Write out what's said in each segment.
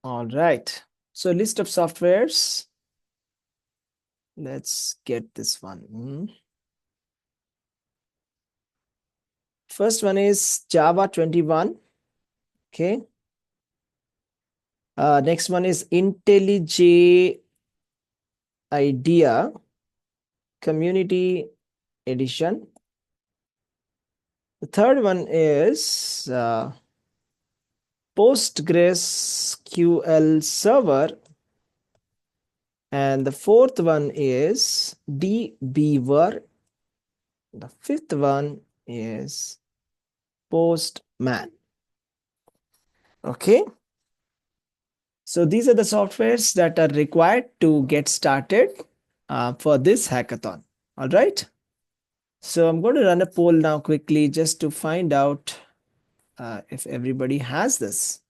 All right. So list of softwares. Let's get this one. First one is Java 21. Okay. Next one is IntelliJ IDEA Community Edition. The third one is PostgreSQL Server. And the fourth one is dbeaver. The fifth one is Postman. Okay. So these are the softwares that are required to get started for this hackathon. All right. So I'm going to run a poll now quickly just to find out if everybody has this.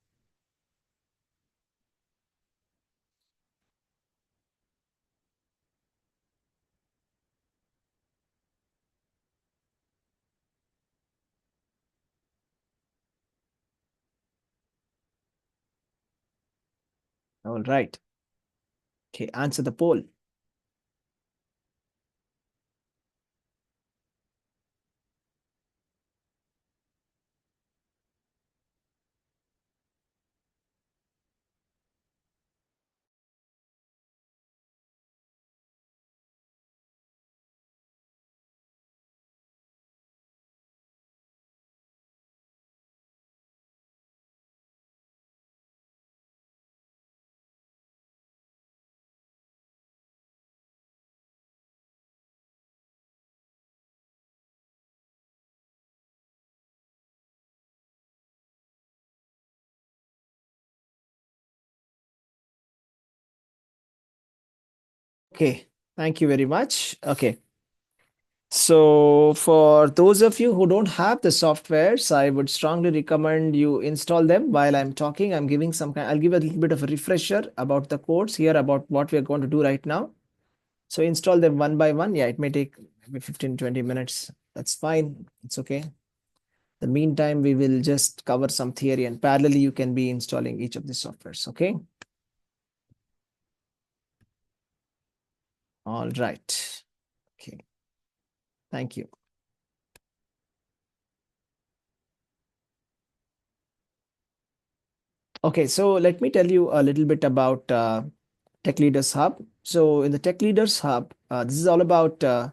All right. Okay, answer the poll. Okay, thank you very much. Okay. So for those of you who don't have the softwares, I would strongly recommend you install them while I'm talking. I'm giving some kind, I'll give a little bit of a refresher about the codes here about what we're going to do right now. So install them one by one. Yeah, it may take maybe 15, 20 minutes. That's fine. It's okay. The meantime, we will just cover some theory and parallelly you can be installing each of the softwares. Okay. All right. Okay. Thank you. Okay, so let me tell you a little bit about Tech Leaders Hub. So in the Tech Leaders Hub, this is all about I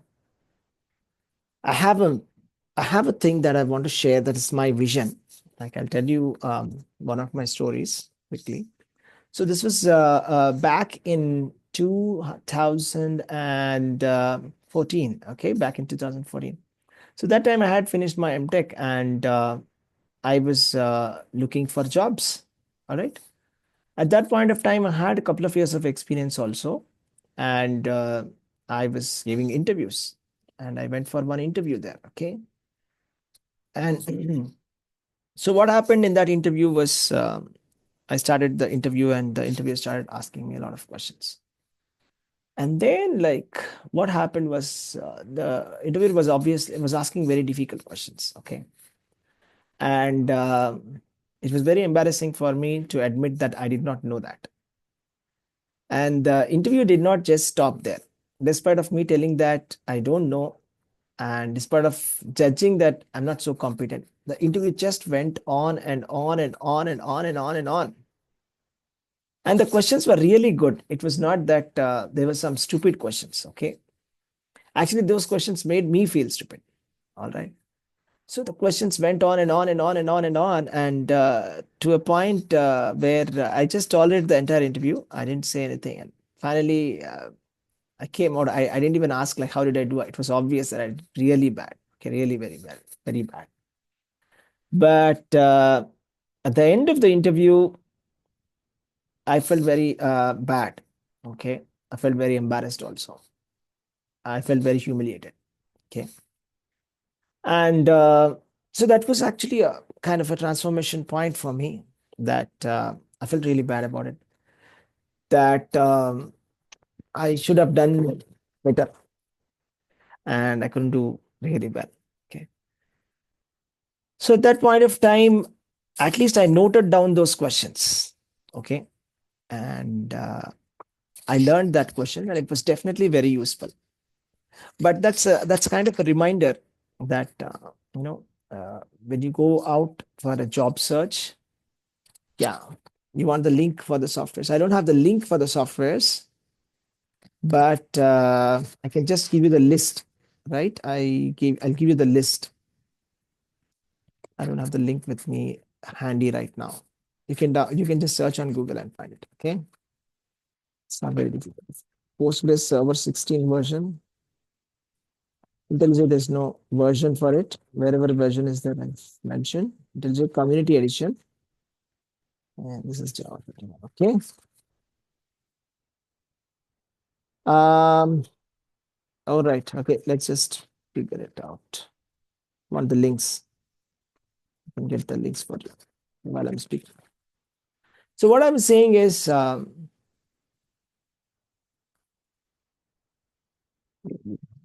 have a I have a thing that I want to share that is my vision. Like I'll tell you one of my stories quickly. So this was back in 2014. Okay, back in 2014. So that time I had finished my MTech and I was looking for jobs. All right. At that point of time, I had a couple of years of experience also, and I was giving interviews, and I went for one interview there. Okay, and so what happened in that interview was I started the interview, and the interviewer started asking me a lot of questions. And then, like, what happened was the interviewer was obviously was asking very difficult questions. Okay, and it was very embarrassing for me to admit that I did not know that. And the interview did not just stop there. Despite of me telling that I don't know, and despite of judging that I'm not so competent, the interview just went on and on and on and on and on and on. And the questions were really good. It was not that there were some stupid questions. Okay. Actually, those questions made me feel stupid. All right. So the questions went on and on and on and on and on, and to a point where I just tolerated the entire interview. I didn't say anything. And finally, I came out. I didn't even ask like how did I do. It was obvious that I did really bad. Okay, really very bad, very bad. But at the end of the interview, I felt very bad. Okay, I felt very embarrassed also. I felt very humiliated. Okay, and so that was actually a kind of a transformation point for me. That I felt really bad about it. That I should have done better, and I couldn't do really well. Okay. So at that point of time, at least I noted down those questions. Okay. and I learned that question, and it was definitely very useful. But that's kind of a reminder that when you go out for a job search, yeah, you want the link for the softwares. I don't have the link for the softwares, but I can just give you the list, right? I'll give you the list. I don't have the link with me handy right now. You can just search on Google and find it. Okay, it's not very difficult. Postgres Server 16 version. IntelliJ, there's no version for it. Wherever version is there, I mentioned. IntelliJ Community Edition. And this is Java. Okay. Um. All right. Okay. Let's just figure it out. Want the links? I can get the links for you while I'm speaking. So what I'm saying is,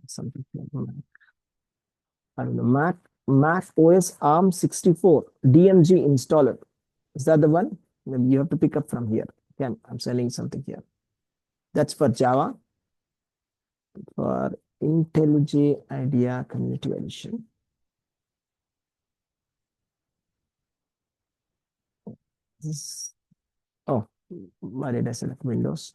something. I don't know. Mac OS ARM 64 DMG installer. Is that the one? Maybe you have to pick up from here. Okay, I'm sending something here. That's for Java. For IntelliJ IDEA Community Edition. This, oh, why did I select Windows?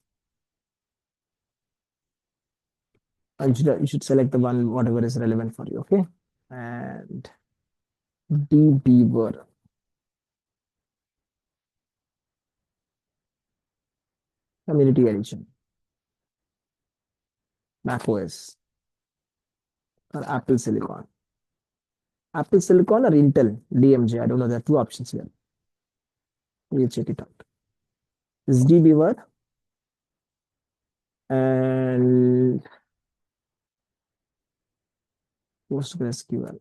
You should select the one, whatever is relevant for you, okay? And dbeaver, Community Edition, Mac OS, or Apple Silicon. Apple Silicon or Intel DMG, I don't know, there are two options here. We'll check it out. This is dbeaver and PostgreSQL.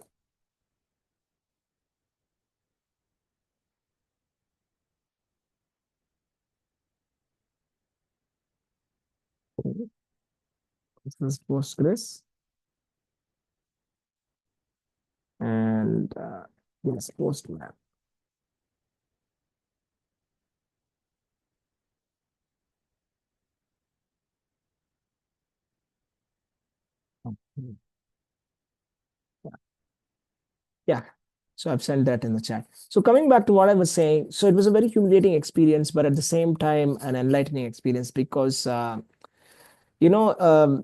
This is Postgres and yes, Postman. Okay. Yeah. So I've sent that in the chat. So coming back to what I was saying, so it was a very humiliating experience, but at the same time, an enlightening experience because, you know,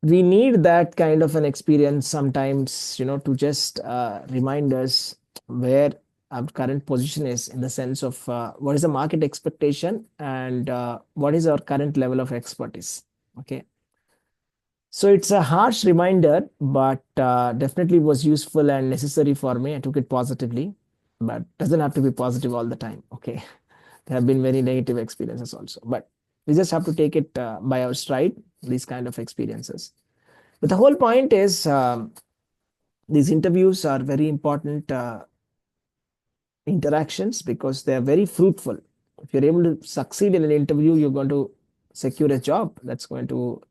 we need that kind of an experience sometimes, to just remind us where our current position is in the sense of what is the market expectation and what is our current level of expertise. Okay. So it's a harsh reminder, but definitely was useful and necessary for me. I took it positively, but doesn't have to be positive all the time. Okay, there have been very negative experiences also, but we just have to take it by our stride. These kind of experiences. But the whole point is these interviews are very important interactions because they are very fruitful. If you're able to succeed in an interview, you're going to secure a job that's going to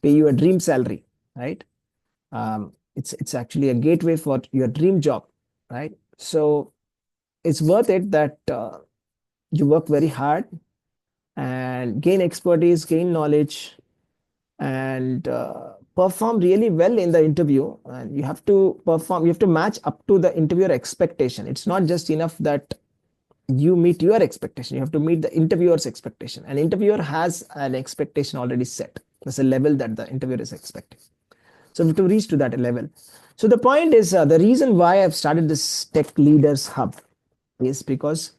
pay you a dream salary, right? It's actually a gateway for your dream job, right? So it's worth it that you work very hard and gain expertise, gain knowledge, and perform really well in the interview. And you have to perform, you have to match up to the interviewer expectation. It's not just enough that you meet your expectation, you have to meet the interviewer's expectation. An interviewer has an expectation already set. There's a level that the interviewer is expecting. So we have to reach to that level. So the point is the reason why I've started this Tech Leaders Hub is because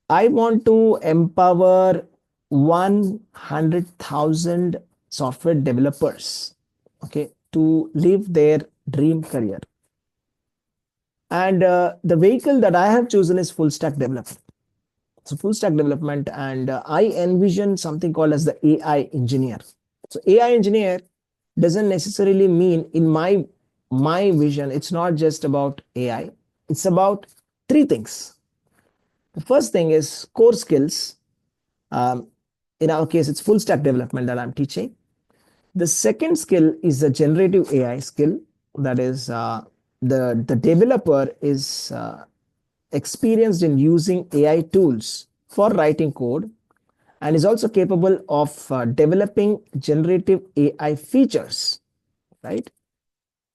I want to empower 100,000 software developers, okay, to live their dream career. And the vehicle that I have chosen is full stack development. So full stack development, and I envision something called as the AI engineer. So AI engineer doesn't necessarily mean in my vision, it's not just about AI. It's about three things. The first thing is core skills. Um, in our case, it's full stack development that I'm teaching. The second skill is the generative AI skill. That is, the developer is experienced in using AI tools for writing code and is also capable of developing generative AI features, right?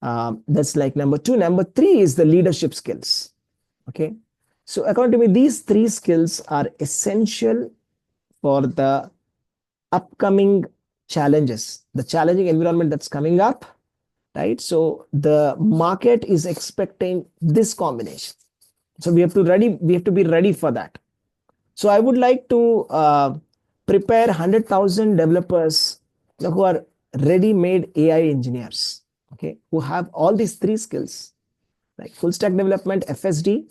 That's like number two. Number three is the leadership skills. Okay. So according to me, these three skills are essential for the upcoming challenges, the challenging environment that's coming up, right? So the market is expecting this combination. So we have to be ready for that. So I would like to prepare 100,000 developers who are ready-made AI engineers, okay, who have all these three skills, like full stack development, FSD,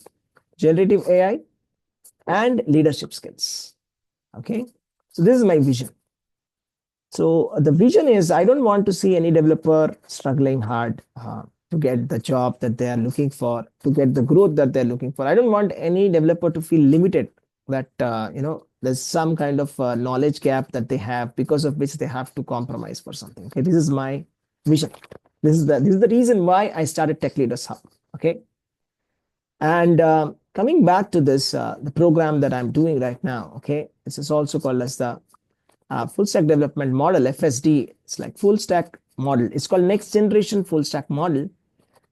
generative AI, and leadership skills. Okay, so this is my vision. So the vision is I don't want to see any developer struggling hard to get the job that they are looking for, to get the growth that they're looking for. I don't want any developer to feel limited, that there's some kind of knowledge gap that they have, because of which they have to compromise for something. Okay, this is my vision. This is the reason why I started Tech Leaders Hub. Okay, and coming back to this, the program that I'm doing right now. Okay, this is also called as the full stack development model, FSD. It's like full stack model. It's called next generation full stack model.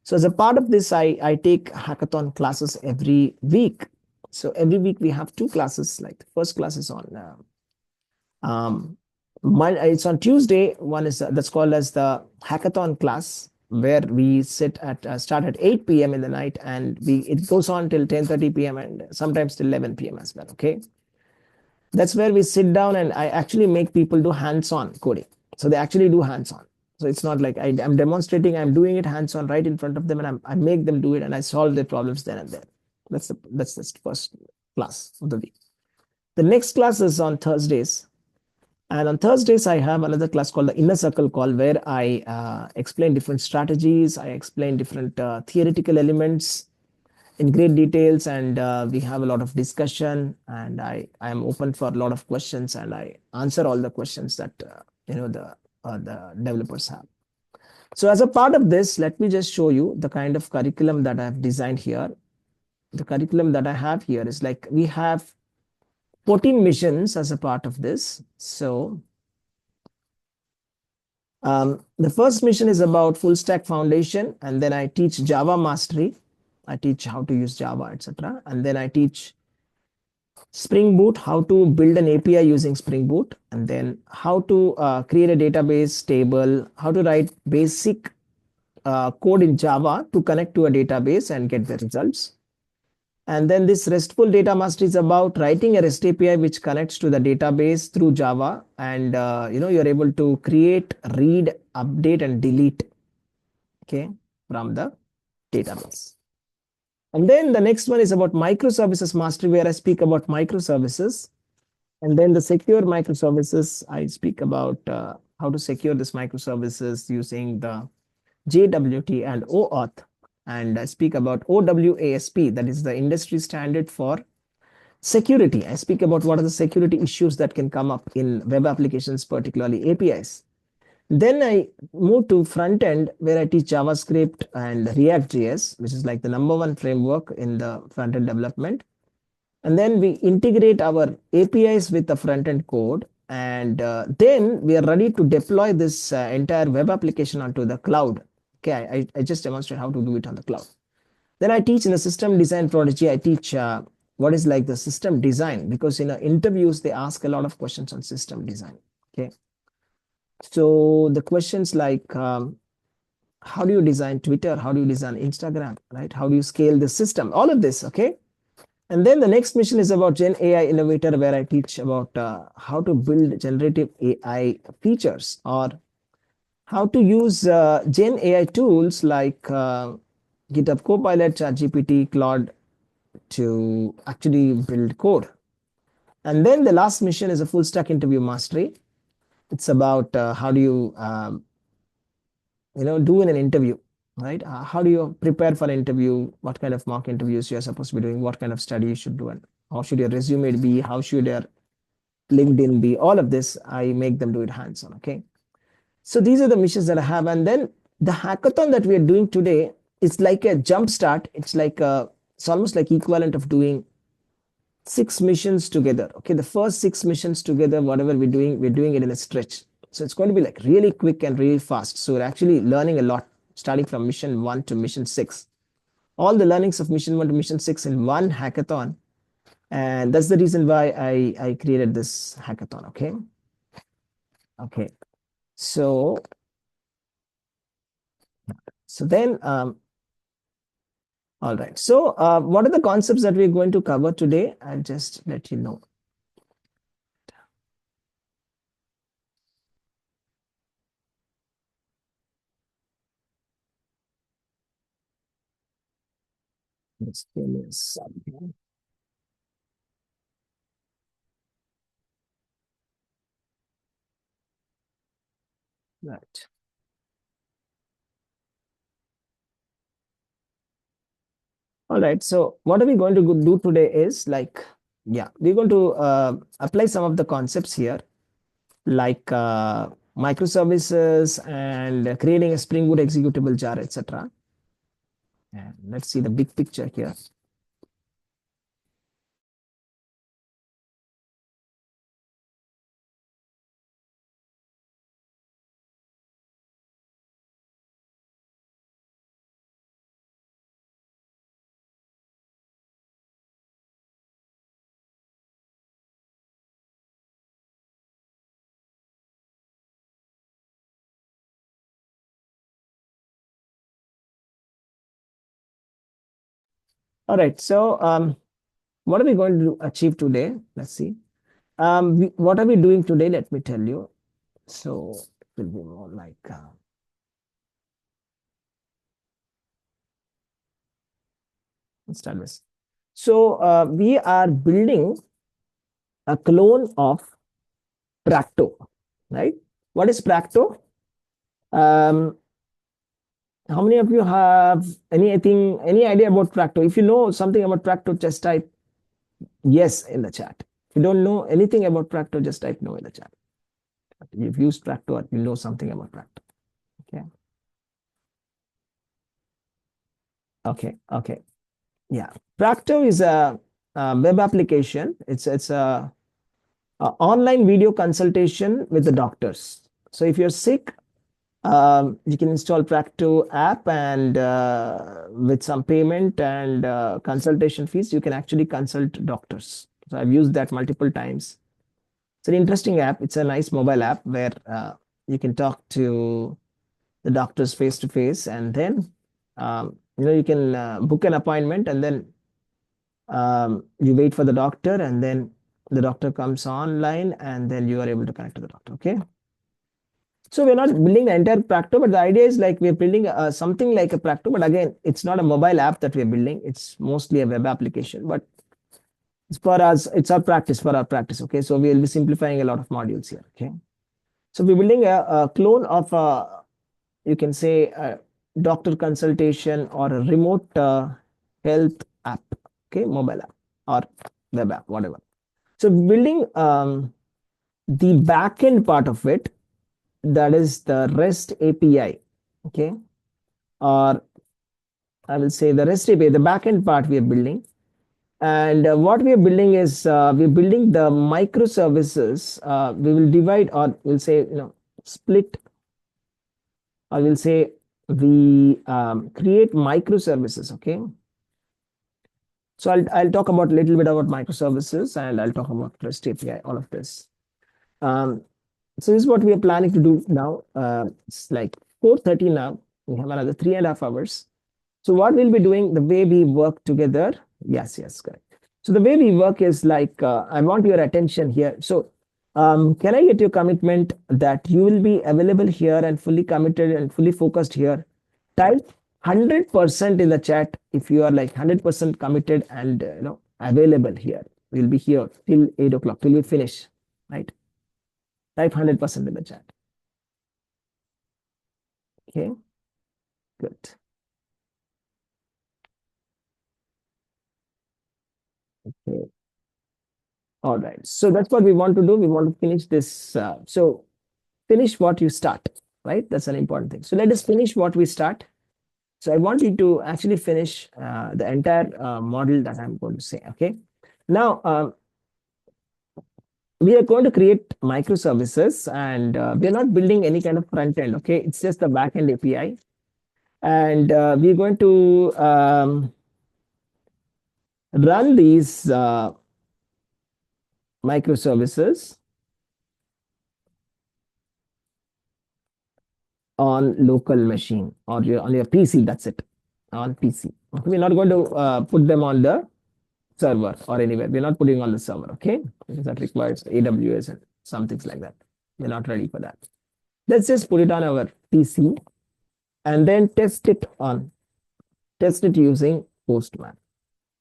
So as a part of this, I take hackathon classes every week. So every week we have two classes. Like the first class is on it's on Tuesday. One is that's called as the hackathon class, where we sit at start at 8 p.m. in the night, and it goes on till 10:30 p.m. and sometimes till 11 p.m. as well. Okay, that's where we sit down and I actually make people do hands-on coding. So they actually do hands-on. So it's not like I'm demonstrating, I'm doing it hands-on right in front of them, and I make them do it, and I solve their problems then and there. That's the first class of the week. The next class is on Thursdays. And on Thursdays, I have another class called the Inner Circle Call, where I explain different strategies, I explain different theoretical elements in great details, and we have a lot of discussion, and I am open for a lot of questions, and I answer all the questions that the developers have. So as a part of this, let me just show you the kind of curriculum that I have designed here. The curriculum that I have here is like we have 14 missions as a part of this. So the first mission is about full stack foundation, and then I teach Java mastery. I teach how to use Java, etc. And then I teach Spring Boot, how to build an API using Spring Boot, and then how to create a database table, how to write basic code in Java to connect to a database and get the results. And then this RESTful data mastery is about writing a REST API which connects to the database through Java, and you're able to create, read, update, and delete, okay, from the database. And then the next one is about microservices mastery, where I speak about microservices. And then the secure microservices, I speak about how to secure this microservices using the JWT and OAuth. And I speak about OWASP, that is the industry standard for security. I speak about what are the security issues that can come up in web applications, particularly APIs. Then I move to front end, where I teach JavaScript and React.js, which is like the #1 framework in the front end development. And then we integrate our APIs with the front end code. And then we are ready to deploy this entire web application onto the cloud. Okay, I just demonstrate how to do it on the cloud. Then I teach in the system design prodigy. I teach what is like the system design, because in interviews, they ask a lot of questions on system design. Okay. So the questions like, how do you design Twitter? How do you design Instagram, right? How do you scale the system? All of this, okay? And then the next mission is about Gen AI Innovator, where I teach about how to build generative AI features, or how to use Gen AI tools like GitHub Copilot, ChatGPT, Claude to actually build code. And then the last mission is a full stack interview mastery. It's about how do you do in an interview, right? How do you prepare for an interview? What kind of mock interviews you're supposed to be doing? What kind of study you should do? And how should your resume be? How should your LinkedIn be? All of this, I make them do it hands-on, okay? So these are the missions that I have. And then the hackathon that we are doing today is like a jump start. It's almost like equivalent of doing six missions together. Okay, the first six missions together, whatever we're doing it in a stretch. So it's going to be like really quick and really fast. So we're actually learning a lot, starting from mission one to mission six. All the learnings of mission one to mission six in one hackathon. And that's the reason why I created this hackathon. Okay. Okay. So, so then, all right. So, what are the concepts that we're going to cover today? I'll just let you know. Just give me a second. Right. All right. So what are we going to do today is like, yeah, we're going to apply some of the concepts here, like microservices and creating a Spring Boot executable jar, etc. And let's see the big picture here. All right. So what are we going to achieve today? Let's see. What are we doing today? Let me tell you. So it will be more like, let's start with. So we are building a clone of Practo, right? What is Practo? Um, how many of you have anything, any idea about Practo? If you know something about Practo, just type yes in the chat. If you don't know anything about Practo, just type no in the chat. You've used Practo or you know something about Practo. Okay. Okay. Okay. Yeah. Practo is a web application. It's a online video consultation with the doctors. So if you're sick, you can install Practo app and with some payment and consultation fees, you can actually consult doctors. So I've used that multiple times. It's an interesting app. It's a nice mobile app where you can talk to the doctors face to face, and then you can book an appointment, and then you wait for the doctor, and then the doctor comes online, and then you are able to connect to the doctor. Okay. So we're not building the entire Practo, but the idea is like we're building something like a Practo, but again, it's not a mobile app that we're building. It's mostly a web application, but it's for us, it's our practice for our practice. Okay. So we'll be simplifying a lot of modules here. Okay. So we're building a clone of, you can say, a doctor consultation or a remote health app. Okay. Mobile app or web app, whatever. So building the backend part of it, that is the REST API. Okay. Or I will say the REST API, the backend part we are building. And what we are building is we're building the microservices. We will divide, or we'll say, split, or we'll say we create microservices. Okay. So I'll talk about a little bit about microservices, and I'll talk about REST API, all of this. Um, so this is what we are planning to do now. It's like 4:30 now. We have another 3.5 hours. So what we'll be doing, the way we work together. Yes, yes, correct. So the way we work is like, I want your attention here. So can I get your commitment that you will be available here and fully committed and fully focused here? Type 100% in the chat if you are like 100% committed and available here. We'll be here till 8 o'clock, till we finish, right? Type 100% in the chat. Okay, good. Okay. All right. So that's what we want to do. We want to finish this. So finish what you start, right? That's an important thing. So let us finish what we start. So I want you to actually finish the entire model that I'm going to say. Okay. Now, we are going to create microservices, and we are not building any kind of front end. Okay, it's just the backend API, and we're going to run these microservices on local machine or on your PC. That's it, on PC. Okay, we're not going to put them on the server or anywhere. We're not putting on the server. Okay, because that requires AWS and some things like that. We're not ready for that. Let's just put it on our PC and then test it using Postman.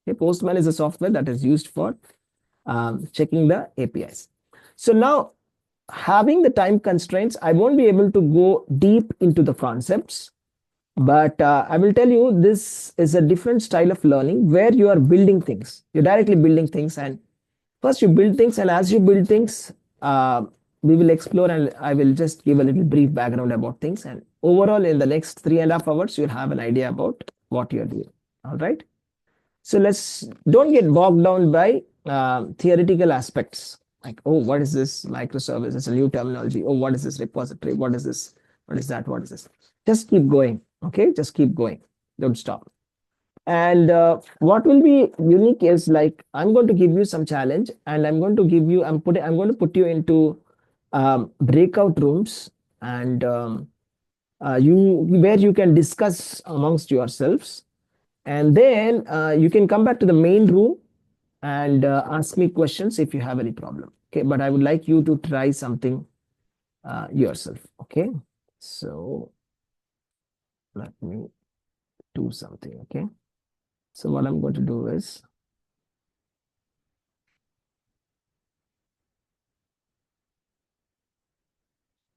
Okay, Postman is a software that is used for checking the APIs. So now, having the time constraints, I won't be able to go deep into the concepts, but I will tell you this is a different style of learning where you are building things. You're directly building things, and first you build things, and as you build things, we will explore, and I will just give a little brief background about things. And overall, in the next 3.5 hours, you'll have an idea about what you're doing. All right. So let's don't get bogged down by theoretical aspects like, oh, what is this microservice? It's a new terminology. Oh, what is this repository? What is this? What is that? What is this? Just keep going. Okay, just keep going. Don't stop. And what will be unique is like I'm going to give you some challenge, and I'm going to give you. I'm going to put you into breakout rooms, and you where you can discuss amongst yourselves, and then you can come back to the main room and ask me questions if you have any problem. Okay, but I would like you to try something yourself. Okay, so let me do something. Okay, so what I'm going to do is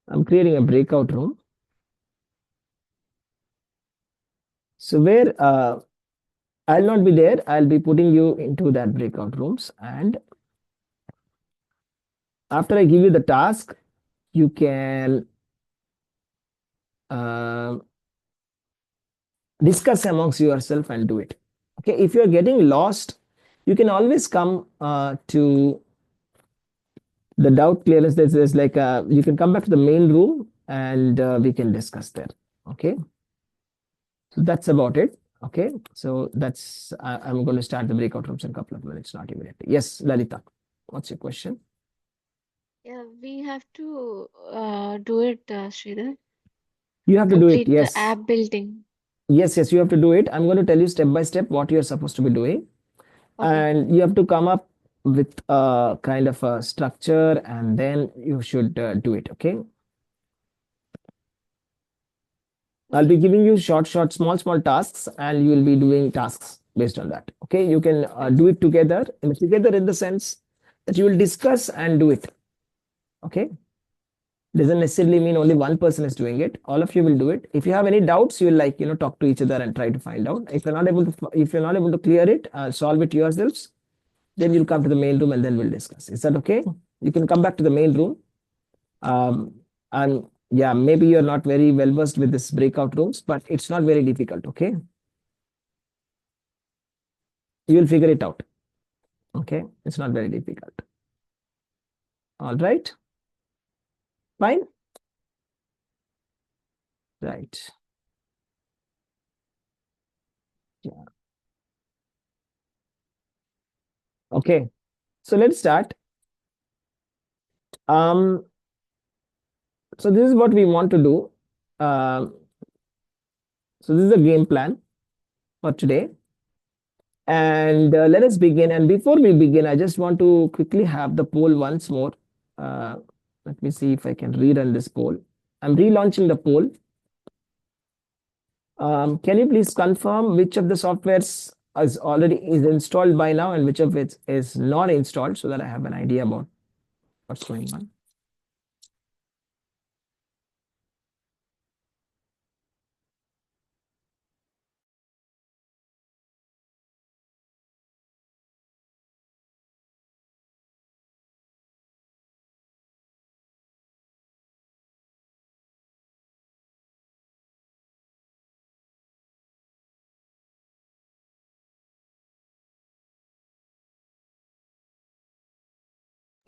I'm creating a breakout room. So where I'll not be there, I'll be putting you into that breakout rooms. And after I give you the task, you can uh, discuss amongst yourself and do it. Okay, if you're getting lost, you can always come to the doubt clearance. There's like you can come back to the main room, and we can discuss there. Okay, so that's about it. Okay, so that's I'm going to start the breakout rooms in a couple of minutes, not immediately. Yes, Lalita, what's your question? Yeah, we have to do it, Sridhar. You have to do it. Complete the Yes, app building. yes, you have to do it. I'm going to tell you step by step what you're supposed to be doing, Okay. and you have to come up with a kind of a structure, and then you should do it. Okay, I'll be Okay. giving you short, small tasks, and you will be doing tasks based on that. Okay, you can do Okay. it together, and together in the sense that you will discuss and do it. Okay, doesn't necessarily mean only one person is doing it. All of you will do it. If you have any doubts, you will like talk to each other and try to find out. If you're not able to clear it, solve it yourselves. Then you'll come to the main room, and then we'll discuss. Is that okay? You can come back to the main room. Um, and yeah, maybe you're not very well versed with this breakout rooms, but it's not very difficult. Okay, you will figure it out. Okay, it's not very difficult. All right, fine. Right. Yeah. Okay, so let's start. Um, so this is what we want to do. Um, so this is the game plan for today. And let us begin. And before we begin, I just want to quickly have the poll once more. Uh, Let me see if I can rerun this poll. I'm relaunching the poll. Can you please confirm which of the softwares is installed by now, and which of it is not installed, so that I have an idea about what's going on?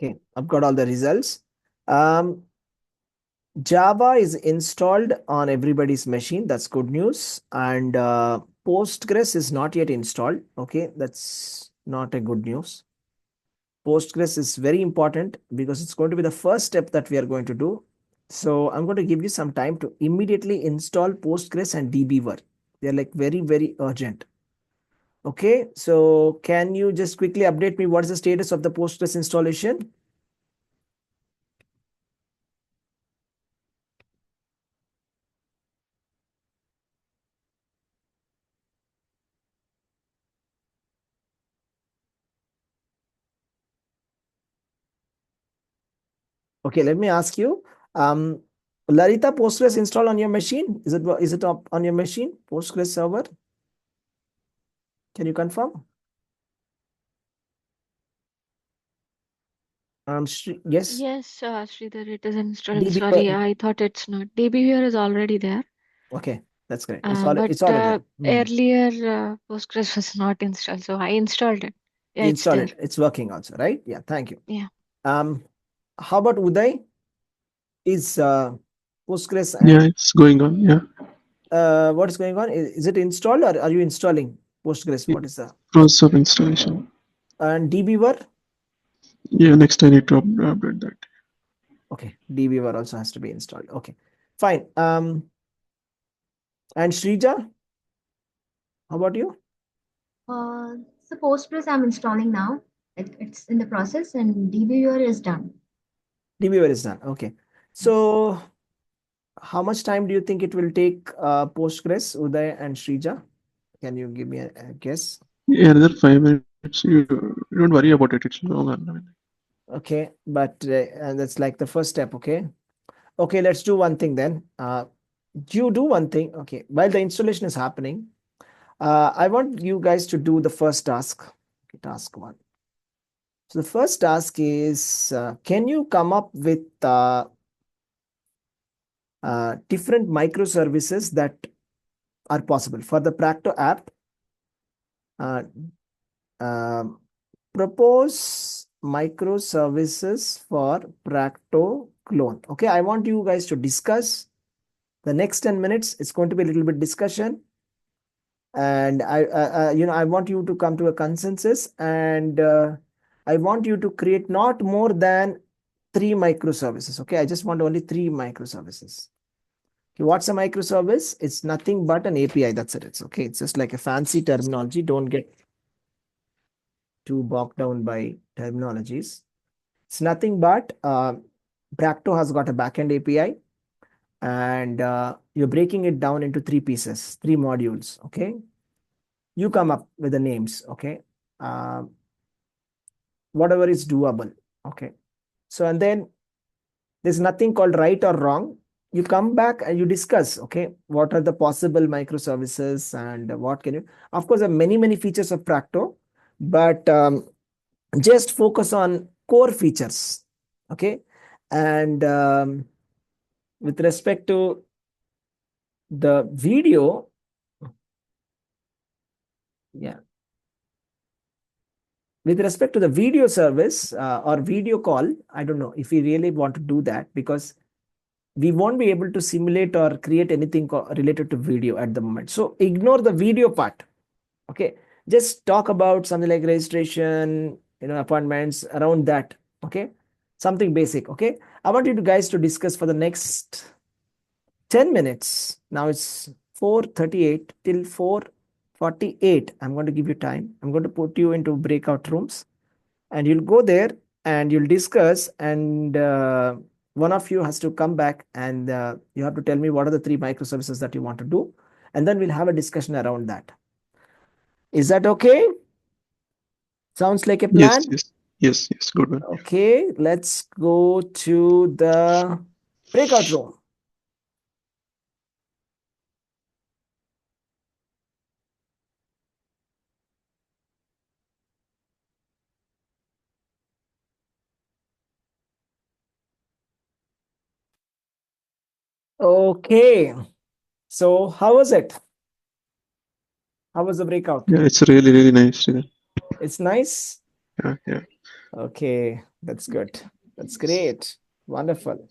Okay, I've got all the results. Um, Java is installed on everybody's machine. That's good news. And Postgres is not yet installed. Okay, that's not a good news. Postgres is very important because it's going to be the first step that we are going to do. So I'm going to give you some time to immediately install Postgres and dbeaver. They're like very, very urgent. Okay, so can you just quickly update me what is the status of the Postgres installation? Okay, let me ask you. Um, Larita, Postgres installed on your machine? Is it up on your machine? Postgres server? Can you confirm? Yes, Yes, Sridhar, it is installed. dbeaver. Sorry, I thought it's not. DB here is already there. Okay, that's great. But It's already there. earlier Postgres was not installed, so I installed it. Yeah, You it's installed there. it. It's working also, right? Yeah, thank you. Yeah. Um, how about Uday? Is Postgres Yeah, and it's going on. Yeah, what is going on? Is it installed or are you installing Postgres? What is the process of installation. and dbeaver? Yeah, next I need to update that. Okay, dbeaver also has to be installed. Okay, fine. And Shrija, how about you? So Postgres I'm installing now. It's in the process and dbeaver is done. dbeaver is done. Okay, so how much time do you think it will take Postgres, Uday and Shrija? Can you give me a guess? Yeah, another 5 minutes. You don't worry about it. It's long. I mean, Okay, but and that's like the first step. Okay, okay, let's do one thing then. You do one thing. Okay, while the installation is happening, I want you guys to do the first task. Okay, task one. So the first task is can you come up with different microservices that are possible for the Practo app? Uh, um, Propose microservices for Practo clone. Okay, I want you guys to discuss the next 10 minutes. It's going to be a little bit discussion, and I want you to come to a consensus, and I want you to create not more than three microservices. Okay, I just want only three microservices. Okay, what's a microservice? It's nothing but an API. That's it. It's okay. It's just like a fancy terminology. Don't get too bogged down by terminologies. It's nothing but Practo has got a backend API, and you're breaking it down into three pieces, three modules. Okay, you come up with the names. Okay, um, whatever is doable. Okay, so and then there's nothing called right or wrong. You come back and you discuss. Okay, what are the possible microservices and what can you? Of course, there are many features of Practo, but just focus on core features. Okay, and with respect to the video, yeah, with respect to the video service or video call, I don't know if we really want to do that because we won't be able to simulate or create anything related to video at the moment. So ignore the video part. Okay, just talk about something like registration, appointments around that. Okay, something basic. Okay, I want you to guys to discuss for the next 10 minutes. Now it's 4:38 till 4:48. I'm going to give you time. I'm going to put you into breakout rooms and you'll go there and you'll discuss, and one of you has to come back and you have to tell me what are the three microservices that you want to do, and then we'll have a discussion around that. Is that okay? Sounds like a yes, plan? yes, yes, yes. Good one. Okay, let's go to the breakout room. Okay, so how was it? How was the breakout? Yeah, it's really, really nice. Yeah, It's nice. yeah, yeah. Okay, that's good. That's great. Wonderful.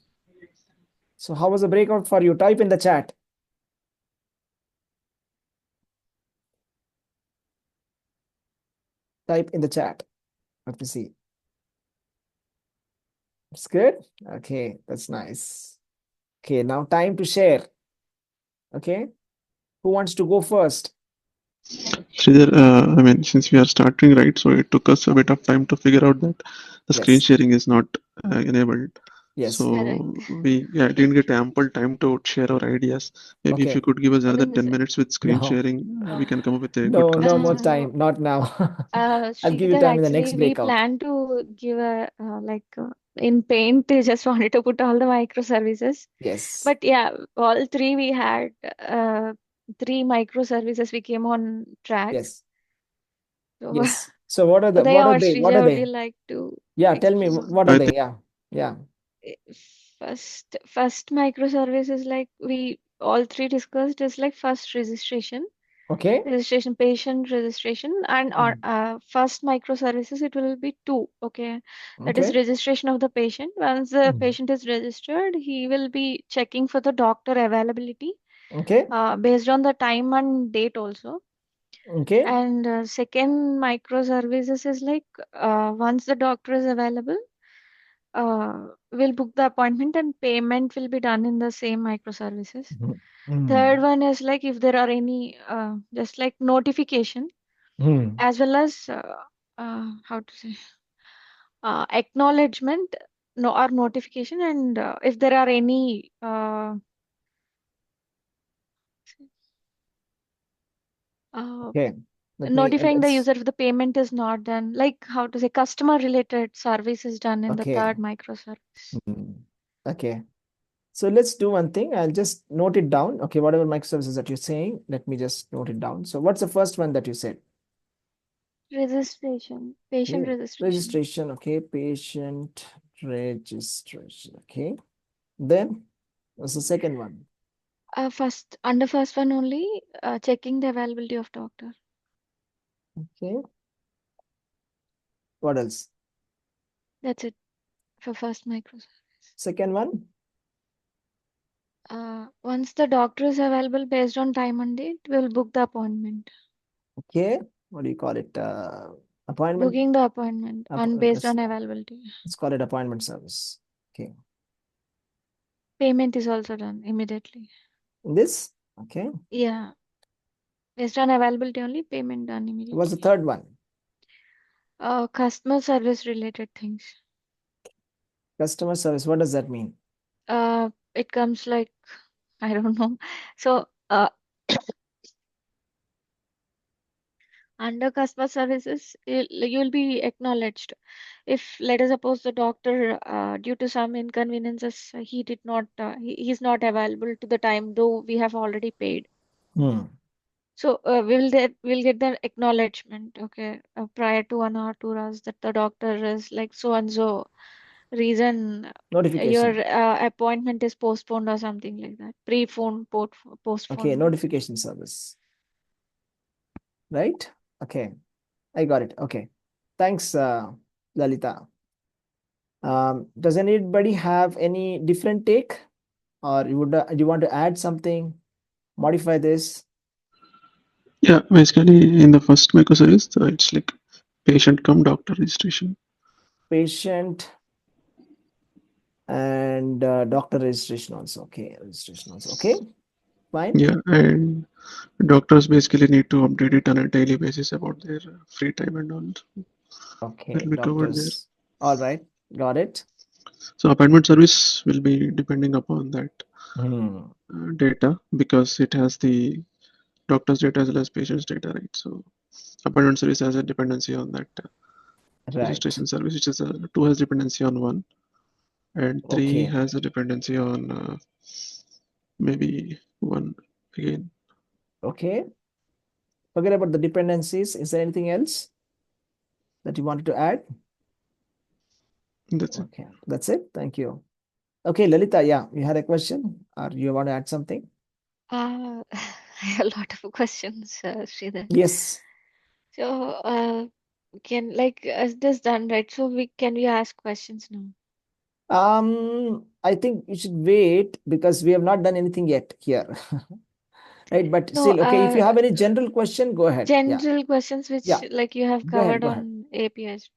So, how was the breakout for you? Type in the chat. Type in the chat. Let me see. It's good. Okay, that's nice. Okay, now time to share. Okay, who wants to go first? Sridhar, I mean, since we are starting, right, so it took us a bit of time to figure out that the screen Yes, sharing is not enabled. yes. Correct. So we didn't get ample time to share our ideas. Maybe if Okay. you could give us I another mean, 10 minutes with screen No, sharing, we uh, can come up with a good no, no more consensus. uh, time. Not now. I'll give you Sridhar, time in the next actually, we breakout. plan to give a in Paint. We just wanted to put all the microservices, Yes, but yeah, all three we had three microservices. We came on track. yes, So, yes. So what are the Udaya what are or they? What are Srija, would you they? like to Yeah, tell me explain? what are I they? think, Yeah, yeah. Eh, first microservice is like we all three discussed is like first Okay. patient registration, and our Mhm. first microservices it will be two. Okay, that is Okay. registration of the patient. Once the Mhm. patient is registered, he will be checking for the doctor availability Okay. based on the time and date also. Okay. And second microservices is like once the doctor is available, we'll book the appointment and payment will be done in the same microservices. Mhm. Third Mhm. one is like if there are any just like notification, Mhm. as well as how to say acknowledgement, no, or notification, and if there are any uh, Okay. Let me. notifying the Let's. user if the payment is not done, like how to say customer related service is done in the Okay. third microservice. Mhm. Okay. So let's do one thing. I'll just note it down. Okay, whatever microservices that you're saying, let me just note it down. So what's the first one that you said? Registration, patient Okay, registration. registration. Okay, patient registration. Okay, then what's the second one? First, under first one only, checking the availability of doctor. Okay, what else? That's it for first microservice. Second one. Once the doctor is available based on time and date, we'll book the appointment. Okay, what do you call it? Appointment. Booking the appointment on based Let's on availability. call it appointment service. Okay, Payment is also done immediately. this. Okay, Yeah, based on availability only, payment done what's the immediately. third one? Customer service related things. Customer service. What does that mean? It comes like I don't know. So, under customer services, you'll be acknowledged. If, let us suppose, the doctor, due to some inconveniences, he did not, he's not available to the time, though we have already paid. Hmm. So we'll get the acknowledgement, okay, prior to 1 hour, 2 hours, that the doctor is like so and so reason your Notification. appointment is postponed or something like that. Okay, Postponement. notification service. Right? Okay, I got it. Okay, thanks, Lalita. Does anybody have any different take, or do you want to add something, modify this? yeah, basically in the first microservice, it's like patient come doctor registration. Patient and doctor registration also. Okay, registration also. Okay, fine. Yeah, and doctors basically need to update it on a daily basis about their free time and all. Okay, That'll be covered there. doctors. All right, got it. So appointment service will be depending upon that Hmm. data because it has the doctor's data as well as patient's data, right? So appointment service has a dependency on that Right. registration service, which is two has dependency on one, and three Okay. has a dependency on maybe one again. Okay. Forget about the dependencies. Is there anything else that you wanted to add? That's it. Okay, that's it. Thank you. Okay, Lalita, yeah, you had a question or you want to add something? I have a lot of questions, Sridhar. Yes. So, Can like is this done right? So we ask questions now? I think you should wait because we have not done anything yet here. Right, but No, still, okay, if you have any general question, go ahead. Yeah, general questions yeah, which like you have go ahead, covered go ahead. on APIs.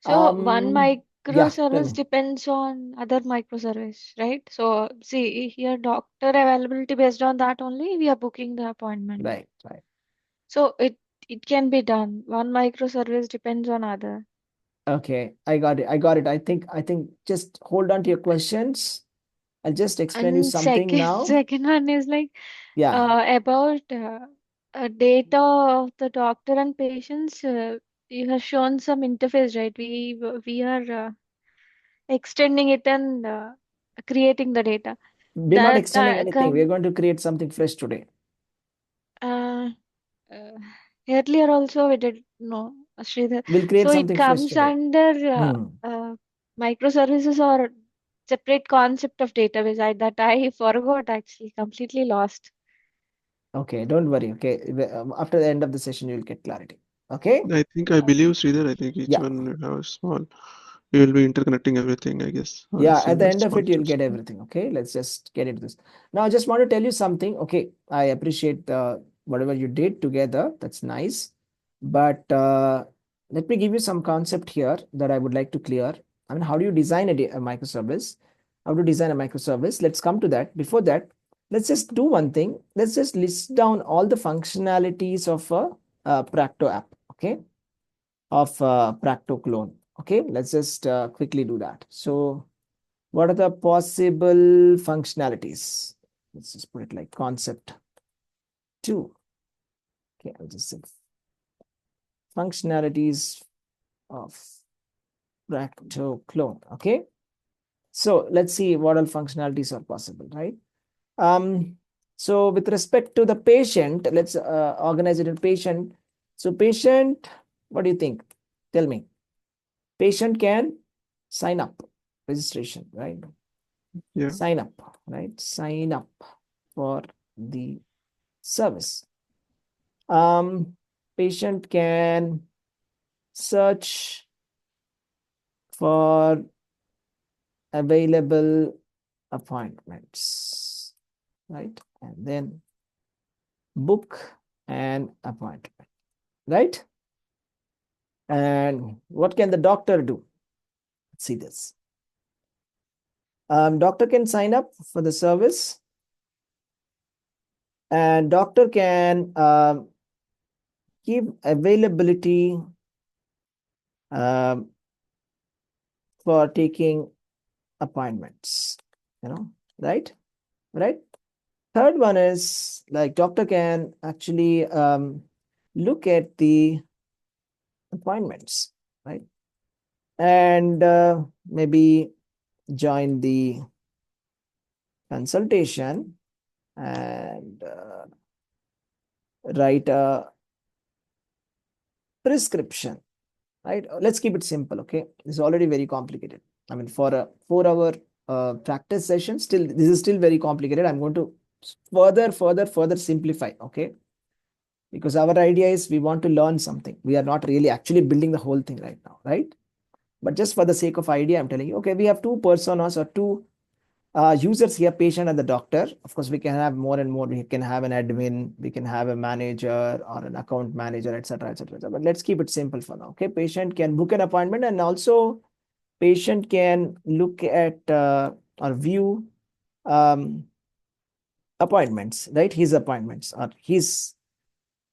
So one Yeah, tell microservice me. depends on other microservice, right? So see here doctor availability based on that only we are booking the appointment. Right, right. So it can be done. One microservice depends on other. Okay, I got it. I got it. I think just hold on to your questions. I'll just explain you And something second now. second one is like Yeah, about data of the doctor and patients. You have shown some interface, right? We are extending it and creating the data. we're not That extending anything. We're come going to create something fresh today. uh, uh, earlier also we did no, Sridhar. We'll create So it something fresh comes today. under Hmm. microservices or separate concept of database. That I forgot actually, completely lost. Okay, don't worry. Okay, after the end of the session, you'll get clarity. Okay. I believe Sridhar, I think each Yeah. one have small. You will be interconnecting everything, I guess, on Yeah, at the similar end of small it, you'll steps. get everything. Okay, let's just get into this. Now, I just want to tell you something. Okay, I appreciate whatever you did together. That's nice. But let me give you some concept here that I would like to clear. I mean, how do you design a microservice? How to design a microservice? Let's come to that. Before that, let's just do one thing. Let's just list down all the functionalities of a Practo app. Okay, of Practo clone. Okay, let's just quickly do that. So what are the possible functionalities? Let's just put it like concept 2. Okay, I'll just say functionalities of Practo clone. Okay, so let's see what all functionalities are possible, right? So with respect to the patient, let's organize it in patient. So patient, what do you think? Tell me. Patient can sign up, registration, right? Yeah, Sign up, right? Sign up for the service. Patient can search for available appointments, right? And then book an appointment, right? And what can the doctor do? Let's see this. Doctor can sign up for the service, and doctor can give availability um, for taking appointments, right? Right. Third one is like doctor can actually look at the appointments, right? And maybe join the consultation and write a prescription, right? Let's keep it simple, okay? This is already very complicated. I mean, for a 4-hour practice session, still, this is still very complicated. I'm going to further simplify, okay? Because our idea is we want to learn something. We are not really actually building the whole thing right now, right? But just for the sake of idea, I'm telling you, okay, we have two personas or two users here, patient and the doctor. Of course, we can have more and more. We can have an admin, we can have a manager or an account manager, etc., etc. But let's keep it simple for now. Okay, patient can book an appointment, and also patient can look at or view um, appointments, right? His appointments or his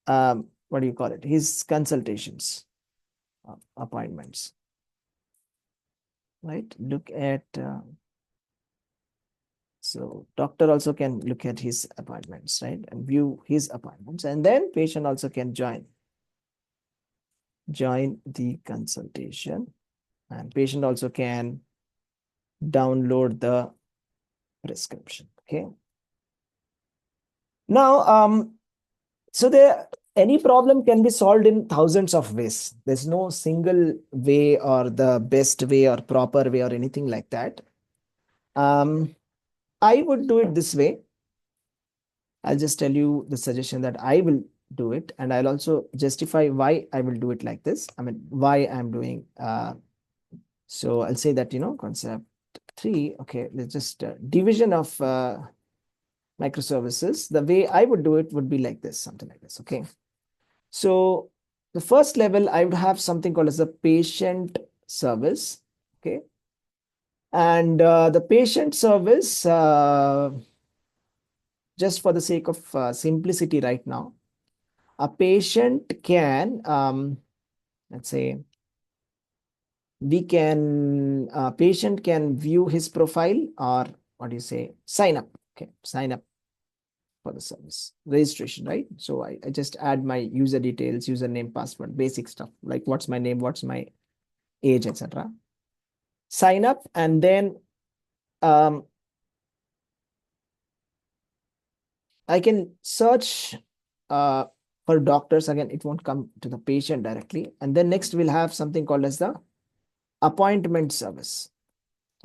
what do you call it? His consultations, appointments, right? Look at so doctor also can look at his appointments, right, and view his appointments, and then patient also can join the consultation, and patient also can download the prescription. Okay. Now, so there any problem can be solved in thousands of ways. There's no single way or the best way or proper way or anything like that. I would do it this way. I'll just tell you the suggestion that I will do it, and I'll also justify why I will do it like this. I mean, why I'm doing. So I'll say that, concept 3. Okay, let's just division of microservices. The way I would do it would be like this, something like this. Okay. So the first level, I would have something called as a patient service. Okay. And the patient service, just for the sake of simplicity right now, a patient can, let's say, patient can view his profile, or what do you say, sign up. Okay, sign up for the service, registration, right? So I just add my user details, username, password, basic stuff like what's my name, what's my age, etc. Sign up, and then um, I can search for doctors. Again, it won't come to the patient directly. And then next we'll have something called as the appointment service.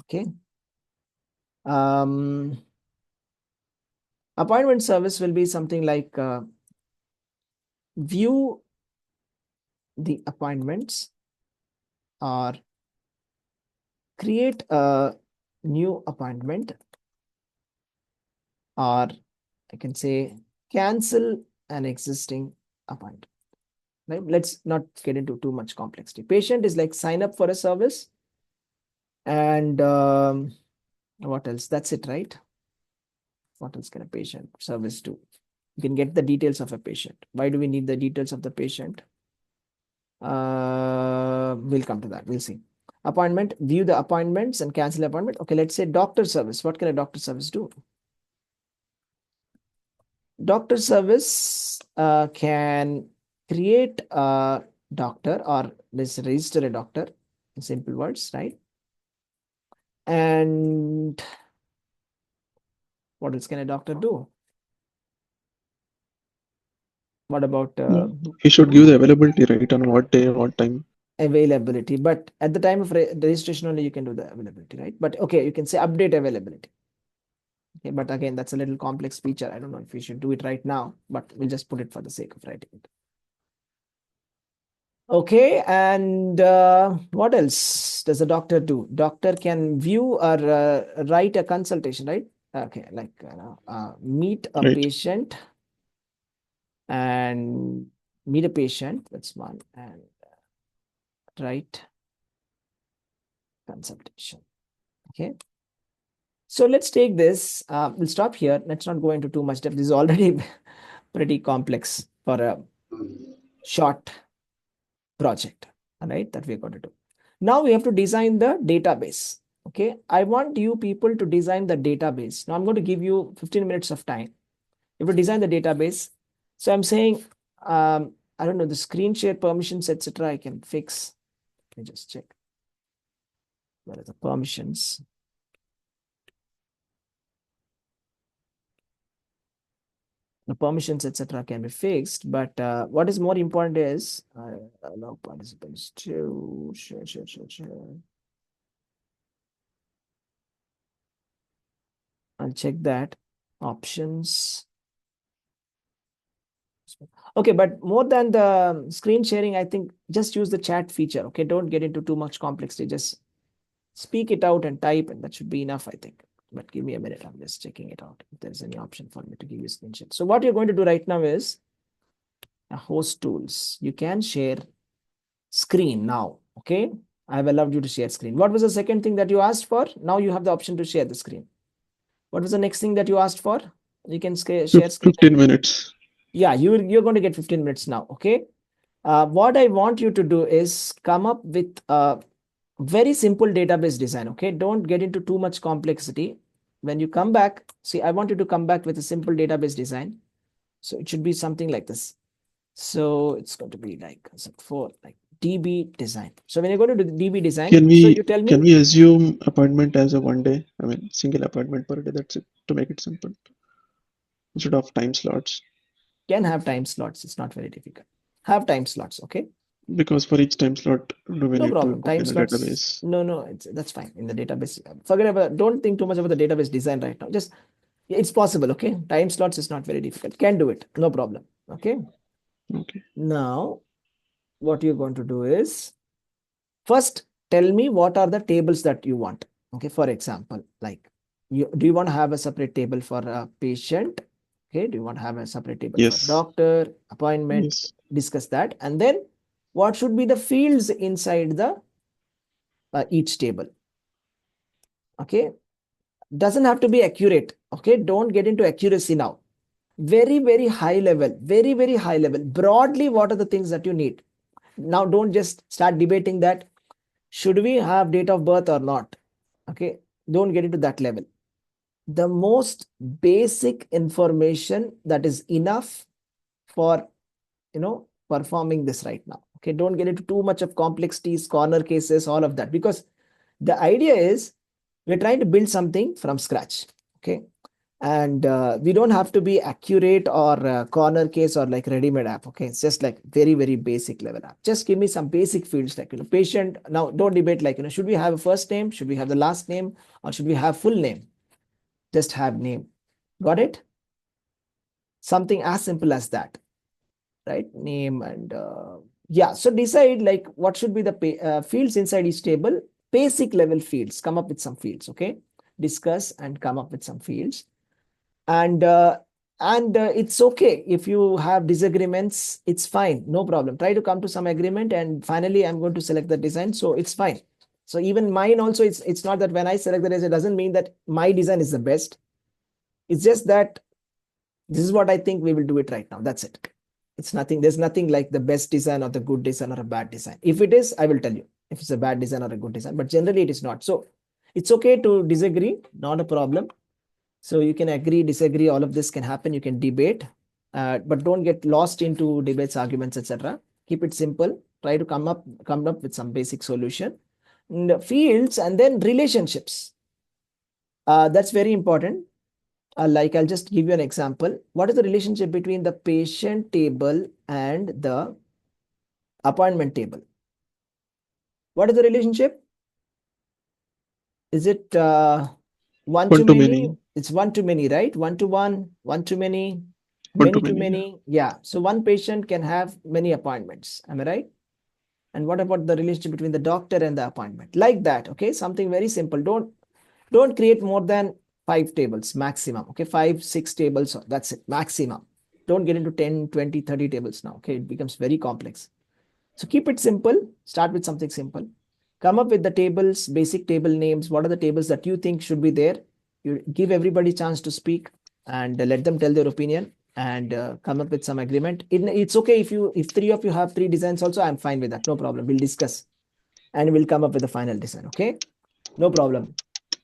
Okay. Appointment service will be something like view the appointments, or create a new appointment, or I can say cancel an existing appointment. Right? Let's not get into too much complexity. Patient is like sign up for a service, and what else? That's it, right? What else can a patient service do? You can get the details of a patient. Why do we need the details of the patient? We'll come to that. We'll see. Appointment, view the appointments and cancel appointment. Okay, let's say doctor service. What can a doctor service do? Doctor service can create a doctor, or let's register a doctor in simple words, right? And what else can a doctor do? What about He should give the availability, right, on what day, what time. availability? But at the time of registration only you can do the availability, right? But okay, you can say update availability. Okay, but again, that's a little complex feature. I don't know if we should do it right now, but we'll just put it for the sake of writing it. Okay, and what else does a doctor do? Doctor can view or write a consultation, right? Okay, like meet a Right. patient, and meet a patient. That's one, and write consultation. Okay. So let's take this. We'll stop here. Let's not go into too much depth. This is already pretty complex for a short project, all right, that we're going to do. Now we have to design the database. Okay, I want you people to design the database. Now I'm going to give you 15 minutes of time. You have to design the database. So I'm saying, I don't know, the screen share permissions, etc. I can fix. Let me just check. Where are the permissions? The permissions, etc. can be fixed, but what is more important is allow participants to share. I'll check that. Options. Okay, but more than the screen sharing, I think just use the chat feature. Okay, don't get into too much complexity. Just speak it out and type, and that should be enough, I think. But give me a minute. I'm just checking it out if there's any option for me to give you a screenshot. So what you're going to do right now is host tools. You can share screen now. Okay, I've allowed you to share screen. What was the second thing that you asked for? Now you have the option to share the screen. What was the next thing that you asked for? You can share screen. 15 minutes. Yeah, you're going to get 15 minutes now. Okay. What I want you to do is come up with a very simple database design. Okay, don't get into too much complexity. When you come back, see, I want you to come back with a simple database design. So it should be something like this. So it's going to be like concept 4, like DB design. So when you're going to do the DB design, Can so we you tell me, can we assume appointment as a one day? I mean, single appointment per day. That's it, to make it simple instead of time slots. can have time slots. It's not very difficult. Have time slots. Okay. Because for each time slot, do we No need to problem. book Time in the slots. database? No, that's fine in the database. Forget about. Don't think too much about the database design right now. Just it's possible. Okay. Time slots is not very difficult. Can do it. No problem. Okay. Okay. Now, what you're going to do is first tell me what are the tables that you want. Okay, for example, like do you want to have a separate table for a patient? Okay, do you want to have a separate table for Yes. doctor, appointment? Yes. Discuss that. And then what should be the fields inside the each table? Okay, doesn't have to be accurate. Okay, don't get into accuracy now. Very, very high level, very, very high level. Broadly, what are the things that you need? Now, don't just start debating that should we have date of birth or not. Okay, don't get into that level. The most basic information that is enough for performing this right now. Okay, don't get into too much of complexities, corner cases, all of that, because the idea is we're trying to build something from scratch. Okay, and we don't have to be accurate or corner case or like ready-made app. Okay, it's just like very, very basic level app. Just give me some basic fields like patient. Now don't debate like should we have a first name, should we have the last name, or should we have full name? Just have name. Got it? Something as simple as that, right? Name and yeah. So decide like what should be the fields inside each table. Basic level fields. Come up with some fields. Okay, discuss and come up with some fields. And it's okay if you have disagreements. It's fine, no problem. Try to come to some agreement, and finally I'm going to select the design, so it's fine. So even mine also, it's not that when I select the design, it doesn't mean that my design is the best. It's just that this is what I think we will do it right now. That's it. It's nothing. There's nothing like the best design or the good design or a bad design. If it is, I will tell you if it's a bad design or a good design, but generally it is not. So it's okay to disagree, not a problem. So you can agree, disagree, all of this can happen. You can debate, but don't get lost into debates, arguments, etc. Keep it simple. Try to come up with some basic solution. And fields and then relationships. That's very important. Like I'll just give you an example. What is the relationship between the patient table and the appointment table? What is the relationship? Is it one to One to many? many. It's one to many, right? One to many, One to many to many. Yeah. many. Yeah. So one patient can have many appointments. Am I right? And what about the relationship between the doctor and the appointment? Like that. Okay. Something very simple. Don't create more than 5 tables maximum. Okay. 5, 6 tables. That's it. Maximum. Don't get into 10, 20, 30 tables now. Okay. It becomes very complex. So keep it simple. Start with something simple. Come up with the tables, basic table names. What are the tables that you think should be there? You give everybody a chance to speak and let them tell their opinion and come up with some agreement. It's okay if 3 of you have 3 designs also, I'm fine with that. No problem. We'll discuss and we'll come up with a final design. Okay, no problem.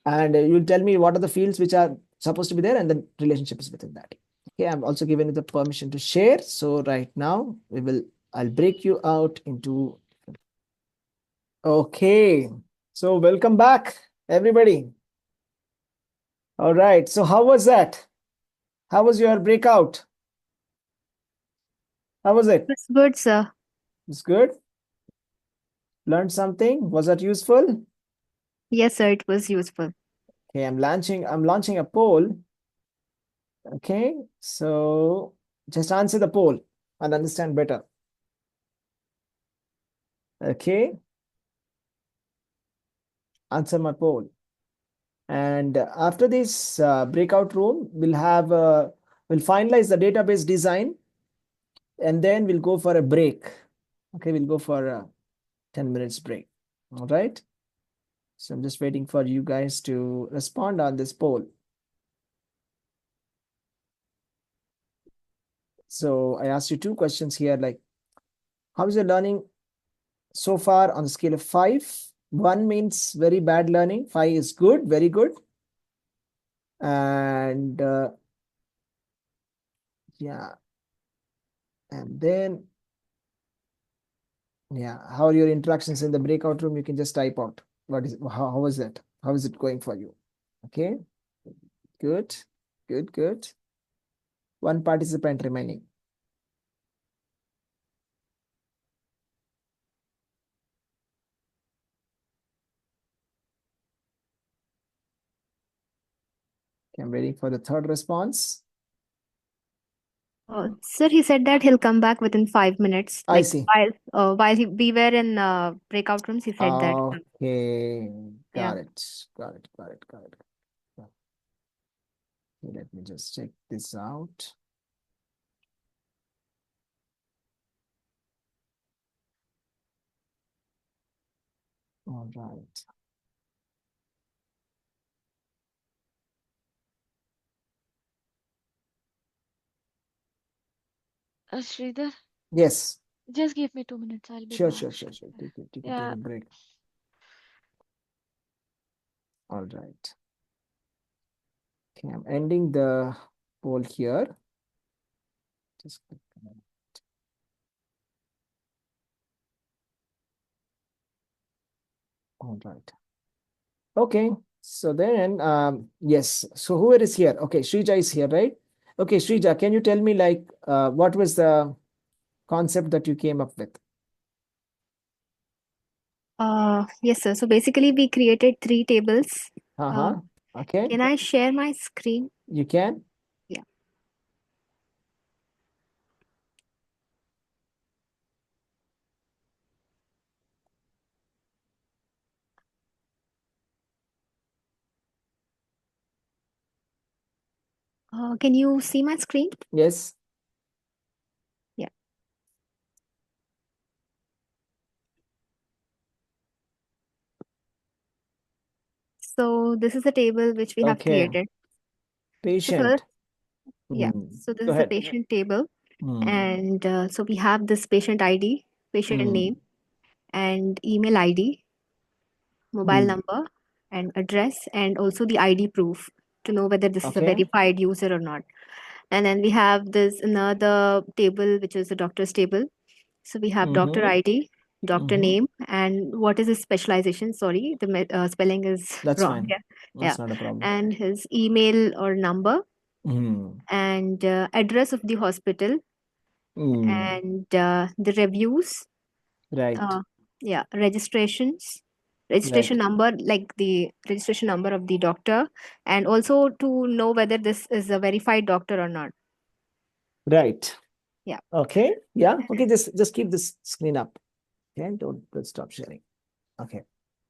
And you'll tell me what are the fields which are supposed to be there and the relationships within that. Okay, I'm also given you the permission to share. So right now I'll break you out into. Okay, so welcome back, everybody. All right, so how was that? How was your breakout? How was it? It's good, sir. It's good. Learned something? Was that useful? Yes, sir, it was useful. Okay, I'm launching a poll. Okay, so just answer the poll and understand better. Okay, answer my poll. And after this breakout room, we'll finalize the database design, and then we'll go for a break. Okay, we'll go for a 10 minutes break. All right. So I'm just waiting for you guys to respond on this poll. So I asked you 2 questions here, like, how is your learning so far on the scale of 5? 1 means very bad learning. 5 is good, very good. And yeah. And then, yeah, how are your interactions in the breakout room? You can just type out. How is it? How is it going for you? Okay, good, good, good. 1 participant remaining. Okay, I'm waiting for the third response. Sir, he said that he'll come back within 5 minutes. I Like see. we were in breakout rooms, he said that. Okay, Yeah. got it. Got it. Got it. Got it. Okay, let me just check this out. All right. Sridhar, Yes. just give me 2 minutes. I'll be Sure, back. sure, sure, sure. Take Yeah. a break. All right. Okay, I'm ending the poll here. Just click on it. All right. Okay. So then, yes. So who is here? Okay, Shrija is here, right? Okay, Shrija, can you tell me like what was the concept that you came up with? Yes, sir. So basically, we created 3 tables. Uh, Uh-huh. Okay, can I share my screen? you can. Yeah. Can you see my screen? Yes. Yeah. So this is the table which we have Okay. created. So first, Patient. yeah. Hmm. So this Go is the ahead. patient table, Hmm. and so we have this patient ID, patient Hmm. name, and email ID, mobile Hmm. number, and address, and also the ID proof to know whether this is a Okay. verified user or not. And then we have this another table which is the doctor's table. So we have doctor Mm-hmm. ID, doctor Mm-hmm. name, and what is his specialization? Sorry, the spelling is That's wrong. fine. Yeah, yeah. That's not a problem. And his email or number, Hmm. and address of the hospital, Hmm. and the reviews. Right. Uh, yeah, registration Right. number, like the registration number of the doctor, and also to know whether this is a verified doctor or not. Right. Yeah. Okay. Yeah. Okay. Just keep this screen up. Okay. Don't stop sharing. Okay.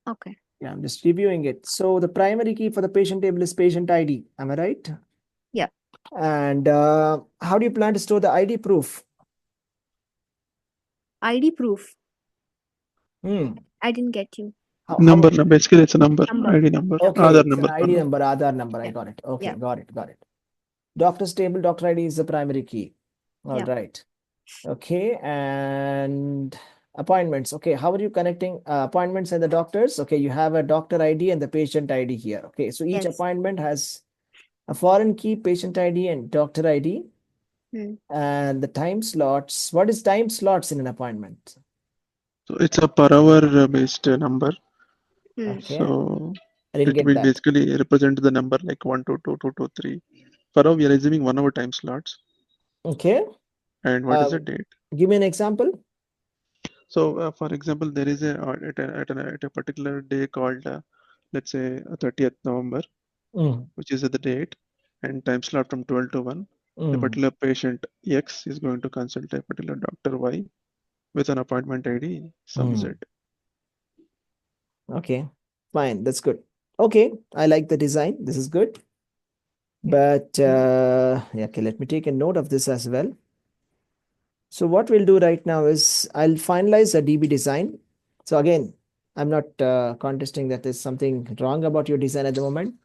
Okay. Yeah, I'm just reviewing it. So the primary key for the patient table is patient ID. Am I right? Yeah. And how do you plan to store the ID proof? ID proof. Hmm. I didn't get you. Number, basically it's a number, Number. ID number, Yeah. Okay, Aadhaar it's an number. ID number, Aadhaar number. I Yeah. got it. Okay, Yeah. got it, got it. Doctor's table, doctor ID is the primary key. All Yeah. right. Okay, and appointments. Okay, how are you connecting appointments and the doctors? Okay, you have a doctor ID and the patient ID here. Okay, so each Yes. appointment has a foreign key, patient ID, and doctor ID. Hmm. And the time slots. What is time slots in an appointment? So it's a per hour based number. Hmm. Okay, So I didn't it get will that. basically represent the number like 1, 2, 2, 2, 2, 3. For now, we are assuming 1 hour time slots. Okay, And what is the date? give me an example. So, for example, there is at a particular day called, let's say, 30th November, Mm, which is the date, and time slot from 12 to 1. The mm, particular patient X is going to consult a particular doctor Y with an appointment ID some Z. mm. Okay, fine. That's good. Okay, I like the design. This is good. Yeah. But yeah, okay, let me take a note of this as well. So what we'll do right now is I'll finalize a DB design. So again, I'm not contesting that there's something wrong about your design at the moment.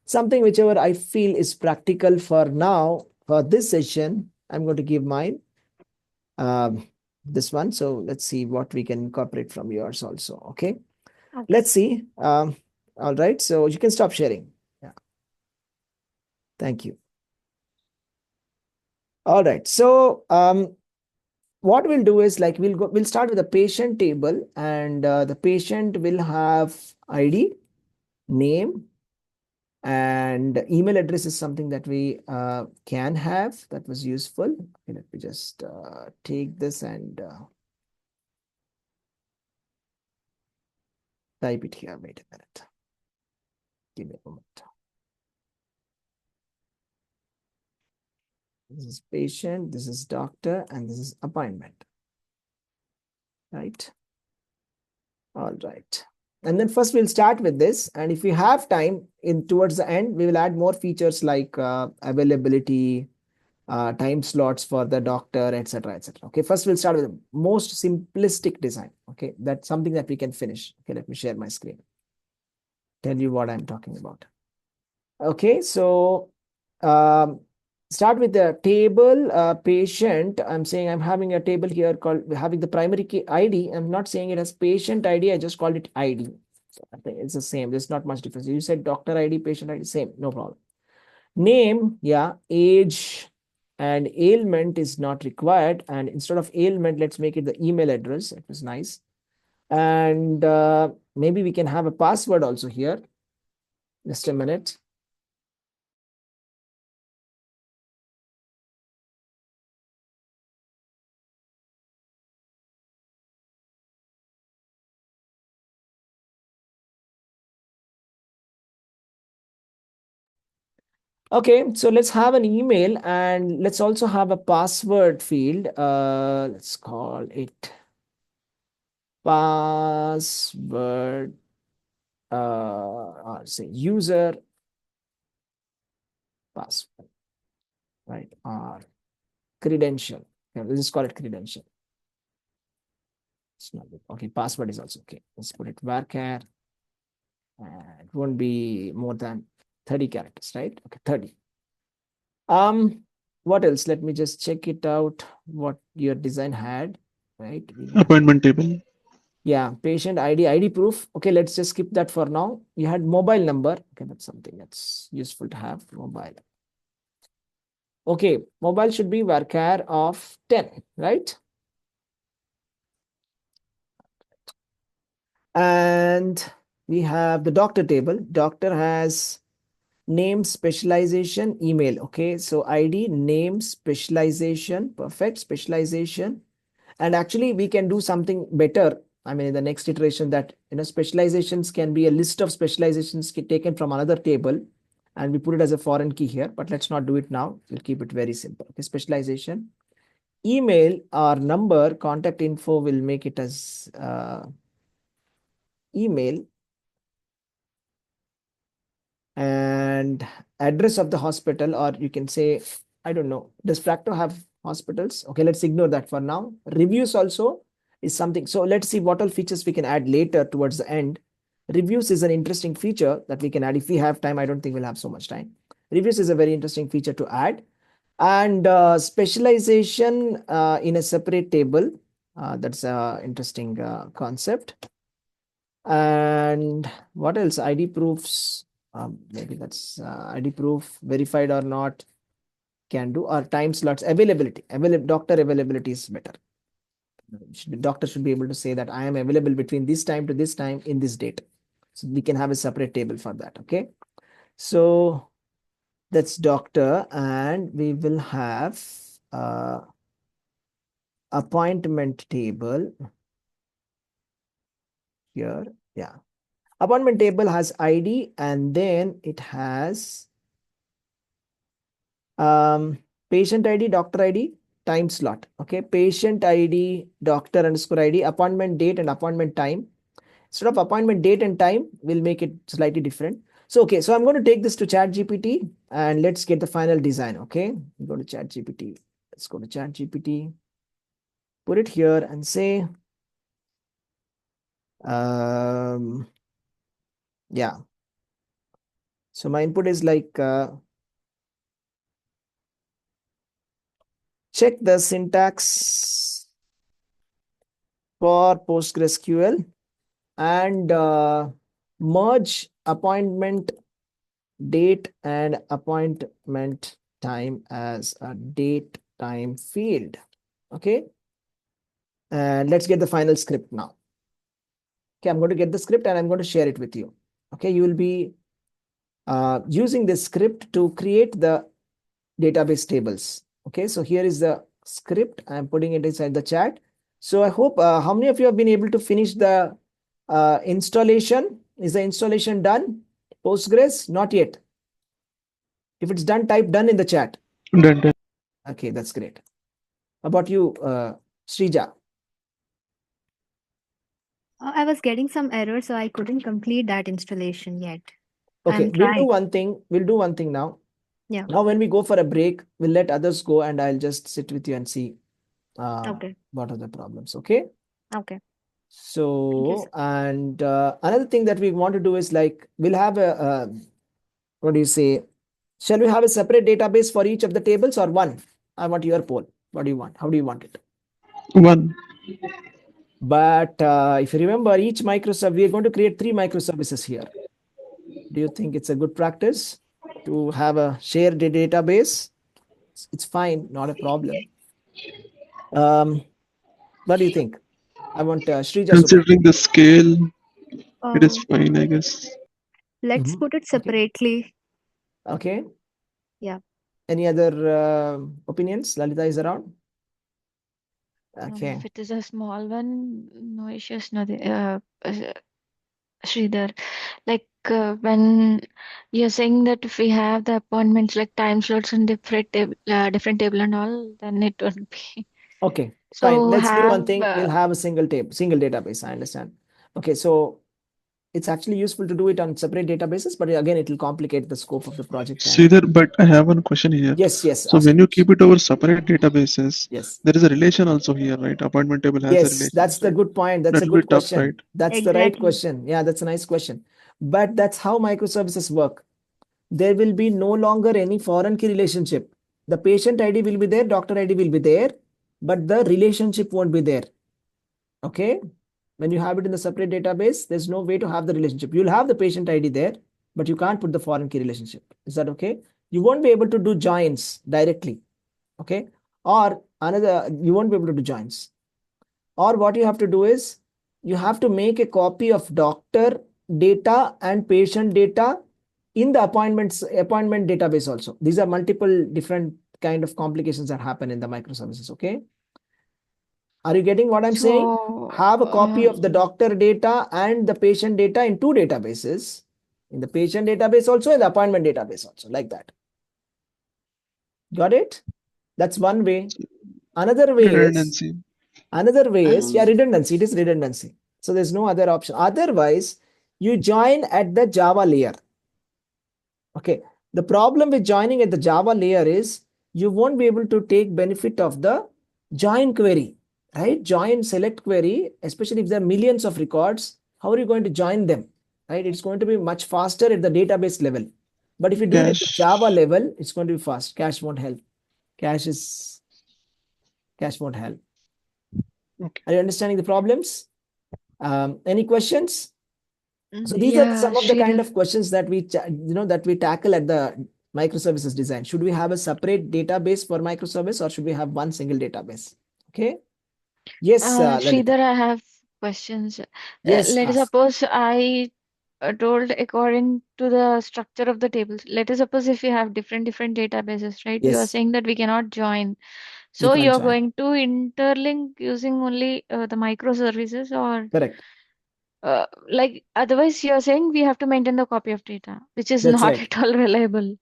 Something whichever I feel is practical for now for this session, I'm going to give mine. Um, this one. So let's see what we can incorporate from yours also. Okay. Okay. Let's see. All right. So you can stop sharing. Yeah. Thank you. All right. So what we'll do is like we'll start with the patient table, and the patient will have ID, name, and email address is something that we can have. That was useful. Okay, let me just take this and type it here. Wait a minute. Give me a moment. This is patient, this is doctor, and this is appointment. Right? All right. And then first we'll start with this. And if we have time in towards the end, we will add more features like availability, time slots for the doctor, etc., etc. Okay, first we'll start with the most simplistic design. Okay, that's something that we can finish. Okay, let me share my screen. Tell you what I'm talking about. Okay, so start with the table patient. I'm saying I'm having a table here called having the primary key ID. I'm not saying it as patient ID. I just called it ID. So I think it's the same. There's not much difference. You said doctor ID, patient ID, same, no problem. Name, yeah, age and ailment is not required. And instead of ailment, let's make it the email address. It was nice. And maybe we can have a password also here. Just a minute. Okay, so let's have an email and let's also have a password field. Let's call it password, or say user password, right? Or credential. Okay, let's just call it credential. It's not good. Okay, password is also okay. Let's put it varchar. It won't be more than 30 characters, right? Okay, 30. What else? Let me just check it out. What your design had, right? Appointment table. Yeah, patient ID, ID proof. Okay, let's just skip that for now. You had mobile number. Okay, that's something that's useful to have. Mobile. Okay, mobile should be varchar of 10, right? And we have the doctor table. Doctor has name, specialization, email. Okay, so ID, name, specialization, perfect, specialization. And actually we can do something better. I mean, in the next iteration that, specializations can be a list of specializations taken from another table and we put it as a foreign key here, but let's not do it now. We'll keep it very simple. Okay, specialization, email or number, contact info, will make it as email, and address of the hospital, or you can say, I don't know, does Practo have hospitals? Okay, let's ignore that for now. Reviews also is something. So let's see what all features we can add later towards the end. Reviews is an interesting feature that we can add if we have time. I don't think we'll have so much time. Reviews is a very interesting feature to add. And specialization in a separate table. That's an interesting concept. And what else? ID proofs. Maybe that's ID proof, verified or not, can do. Or time slots, availability. Doctor availability is better. The doctor should be able to say that I am available between this time to this time in this date. So we can have a separate table for that. Okay. So that's doctor, and we will have appointment table here. Yeah. Appointment table has ID and then it has patient ID, doctor ID, time slot. Okay, patient ID, doctor underscore ID, appointment date and appointment time. Instead of appointment date and time, we'll make it slightly different. So, okay, so I'm going to take this to ChatGPT and let's get the final design. Okay, go to ChatGPT. Let's go to ChatGPT, put it here and say, yeah. So my input is like, check the syntax for PostgreSQL and merge appointment date and appointment time as a date time field. Okay. And let's get the final script now. Okay, I'm going to get the script and I'm going to share it with you. Okay, you will be using this script to create the database tables. Okay, so here is the script. I'm putting it inside the chat. So I hope, how many of you have been able to finish the installation? Is the installation done? Postgres? Not yet. If it's done, type done in the chat. Done. Okay, that's great. How about you, Srija? I was getting some error, so I couldn't complete that installation yet. Okay, I'm trying. We'll do one thing now. Yeah. Now, when we go for a break, we'll let others go, and I'll just sit with you and see Okay. what are the problems. Okay. Okay. Thank you, So, sir. and another thing that we want to do is like we'll have a what do you say? Shall we have a separate database for each of the tables or one? I want your poll. What do you want? How do you want it? One. But if you remember, each microservice, we are going to create 3 microservices here. Do you think it's a good practice to have a shared database? It's fine, not a problem. What do you think? I want Srija's opinion. Considering the scale, it is Uh, fine, I guess. let's put it Okay. separately. Okay. Yeah. Any other opinions? Lalita is around. Okay. If it is a small one, no issues, nothing. Sridhar, like when you're saying that if we have the appointments like time slots and different table and all, then it would be Okay. Fine. so Let's do one have thing. We'll have a single database. I understand. Okay. So it's actually useful to do it on separate databases, but again, it will complicate the scope of the project. And Sridhar, but I have one question here. yes, So ask when me. you keep it over separate databases, Yes. there is a relation also here, right? Appointment table has a Yes, relation, that's the right? good point. That's That a will be good tough, right? question. That's the right Exactly. question. Yeah, that's a nice question. But that's how microservices work. There will be no longer any foreign key relationship. The patient ID will be there, doctor ID will be there, but the relationship won't be there. Okay. When you have it in the separate database, there's no way to have the relationship. You'll have the patient ID there, but you can't put the foreign key relationship. Is that okay? You won't be able to do joins directly. Okay. Or another, you won't be able to do joins. Or what you have to do is you have to make a copy of doctor data and patient data in the appointment database also. These are multiple different kind of complications that happen in the microservices. Okay. Are you getting what I'm saying? so Have a copy of the doctor data and the patient data in 2 databases, in the patient database also, in the appointment database also, like that. Got it? That's one way. Another way is, Redundancy. yeah, um, redundancy. It is redundancy. So there's no other option. Otherwise, you join at the Java layer. Okay. The problem with joining at the Java layer is you won't be able to take benefit of the join query, right? Join select query, especially if there are millions of records. How are you going to join them, right? It's going to be much faster at the database level. But if you do it at the Java Cache. level, it's going to be fast. Cache won't help. Cache is cache won't help. Okay. Are you understanding the problems? Any questions? So these are yeah, some of the kind Sridhar. of questions that that we tackle at the microservices design. Should we have a separate database for microservice or should we have one single database? Okay. Yes, Lalita. Sridhar, I have questions. Yes, Let us ask. suppose I told according to the structure of the tables. Let us suppose if you have different databases, right? You are Yes, saying that we cannot join. you So can't you're join. going to interlink using only the microservices or Correct. like otherwise you're saying we have to maintain the copy of data, which is That's not right. at all reliable.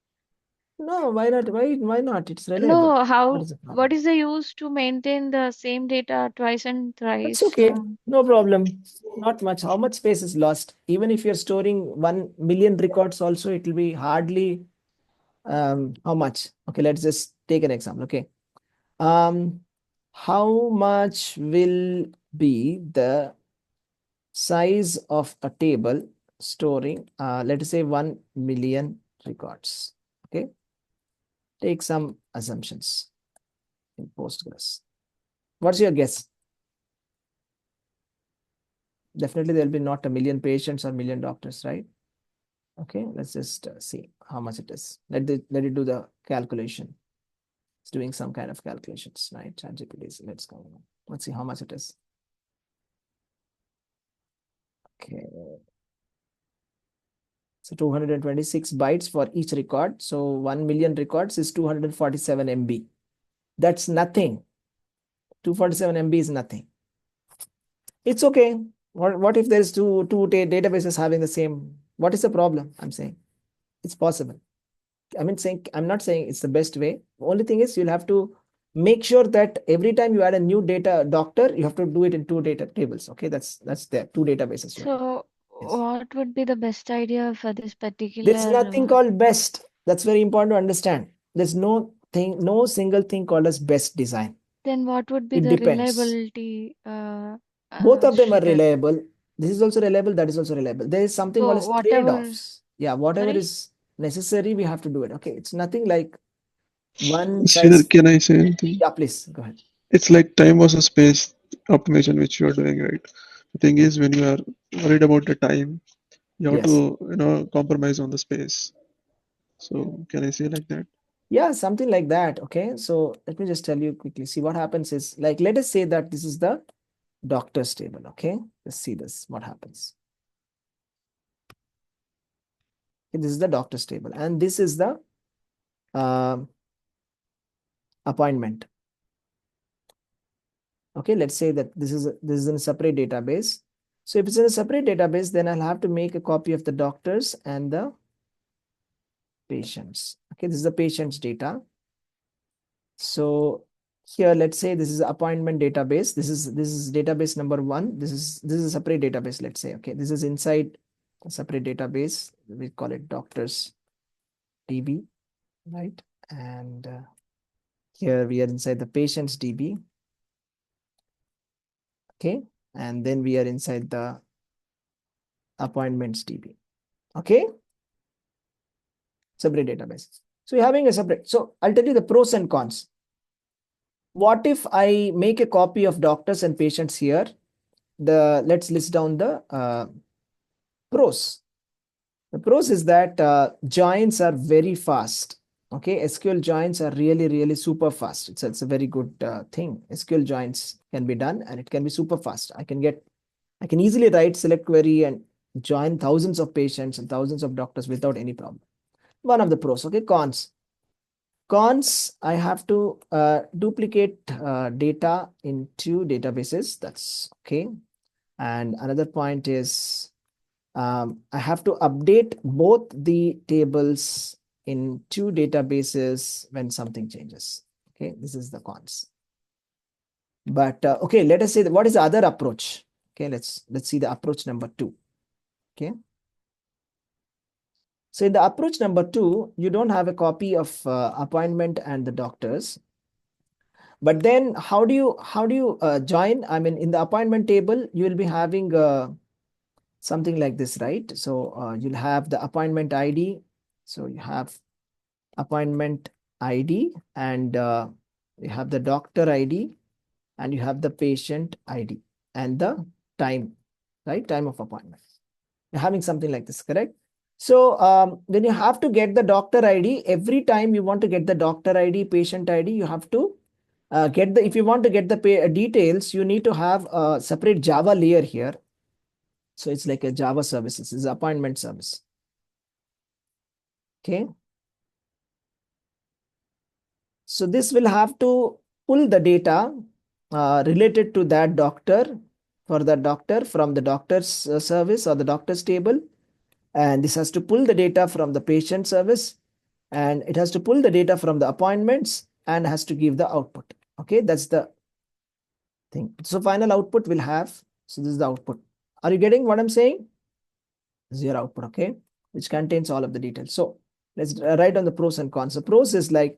No, why not? Why not? It's reliable. No, What how, is the what problem? is the use to maintain the same data twice and That's thrice? okay. No problem. Not much. How much space is lost? Even if you're storing 1 million records, also it will be hardly how much? Okay, let's just take an example. Okay. Um, how much will be the size of a table storing, let us say 1 million records? Okay, take some assumptions in Postgres. What's your guess? Definitely there will be not a million patients or million doctors, right? Okay, let's just see how much it is. Let it do the calculation. It's doing some kind of calculations, right? ChatGPT. Let's go. Let's see how much it is. Okay. So 226 bytes for each record. So 1 million records is 247 MB. That's nothing. 247 MB is nothing. It's okay. What if there's two databases having the same? What is the problem? I'm saying it's possible. I'm not saying it's the best way. The only thing is you'll have to make sure that every time you add a new data doctor, you have to do it in two data tables. Okay, that's there. Two databases you have. So, Yes. what would be the best idea for this There's particular? nothing called best. That's very important to understand. There's no single thing called as best design. Then, what would be It the depends. reliability, Both of them are Sridhar? reliable. This is also reliable, that is also reliable. There is something called So, as whatever. trade-offs. Yeah, whatever Sorry. is necessary, we have to do it. Okay, it's nothing like one Sridhar, size. can I say anything? Yeah, please go ahead. It's like time versus space optimization which you are doing, right? The thing is, when you are worried about the time, you have Yes. to, compromise on the space. So can I say like that? Yeah, something like that. Okay, so let me just tell you quickly. See, what happens is, like, let us say that this is the doctor's table. Okay, let's see this. What happens? Okay, this is the doctor's table, and this is the um appointment. Okay, let's say that this is in a separate database. So if it's in a separate database, then I'll have to make a copy of the doctors and the patients. Okay, this is the patient's data. So here, let's say this is appointment database. This is database number one. This is a separate database. Let's say, okay, this is inside a separate database. We call it doctors DB, right? And here we are inside the patients DB. Okay, and then we are inside the appointments DB. Okay, separate database. So you're having a separate. So I'll tell you the pros and cons. What if I make a copy of doctors and patients here? Let's list down the pros. The pros is that joins are very fast. Okay, SQL joins are really super fast. It's a very good thing. SQL joins can be done and it can be super fast. I can easily write select query and join thousands of patients and thousands of doctors without any problem. One of the pros. Okay, cons. Cons, I have to duplicate data in two databases. That's okay. And another point is I have to update both the tables in two databases when something changes. Okay, this is the cons. But okay, let us say that what is the other approach? Okay, let's see the approach number two. Okay. So in the approach number two, you don't have a copy of appointment and the doctors. But then how do you join? I mean, in the appointment table, you will be having something like this, right? So you'll have the appointment ID. So you have appointment ID and you have the doctor ID and you have the patient ID and the time, right? Time of appointment. You're having something like this, correct? So when you have to get the doctor ID, every time you want to get the doctor ID, patient ID, you have to if you want to get the details, you need to have a separate Java layer here. So it's like a Java services, it's appointment service. Okay. So this will have to pull the data related to that doctor for the doctor from the doctor's service or the doctor's table. And this has to pull the data from the patient service and it has to pull the data from the appointments and has to give the output. Okay, that's the thing. So final output will have, so this is the output. Are you getting what I'm saying? This is your output, okay, which contains all of the details. So let's write on the pros and cons. The pros is like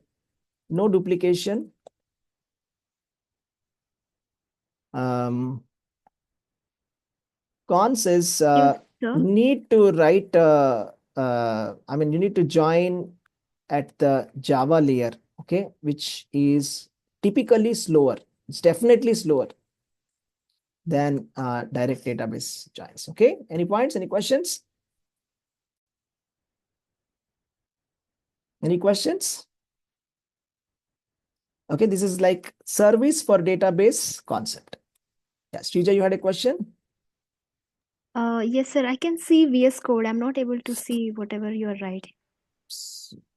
no duplication. Cons is Yes, sir. need to write, I mean, you need to join at the Java layer, okay, which is typically slower. It's definitely slower than direct database joins. Okay, any points, any questions? Any questions? Okay, this is like service for database concept. Yeah, Srija, you had a question? Yes, sir. I can see VS Code. I'm not able to see whatever you're writing.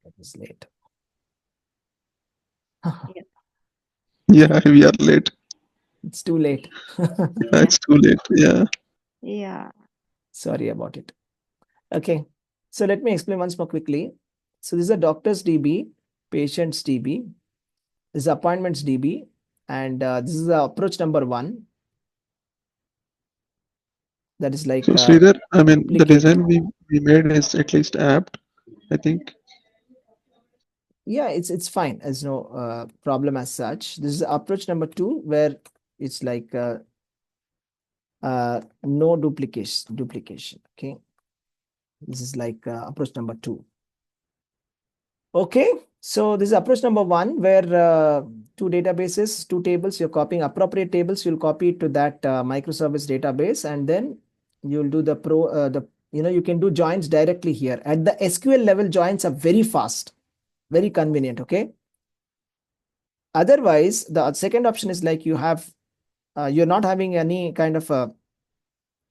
That is late. Yeah. Yeah, we are late. It's too late. Yeah. It's too late. Yeah. Yeah. Sorry about it. Okay, so let me explain once more quickly. So this is a doctor's DB, patient's DB, this is appointments DB, and this is the approach number 1. That is like So Sridhar, I mean, the duplicate. design we made is at least apt, I think. Yeah, it's fine. There's no problem as such. This is approach number 2, where it's like no duplication. Okay, this is like approach number 2. Okay, so this is approach number 1, where two databases, two tables, you're copying appropriate tables, you'll copy it to that microservice database, and then you'll do the you can do joins directly here. At the SQL level, joins are very fast, very convenient. Okay, otherwise the second option is like you're not having any kind of a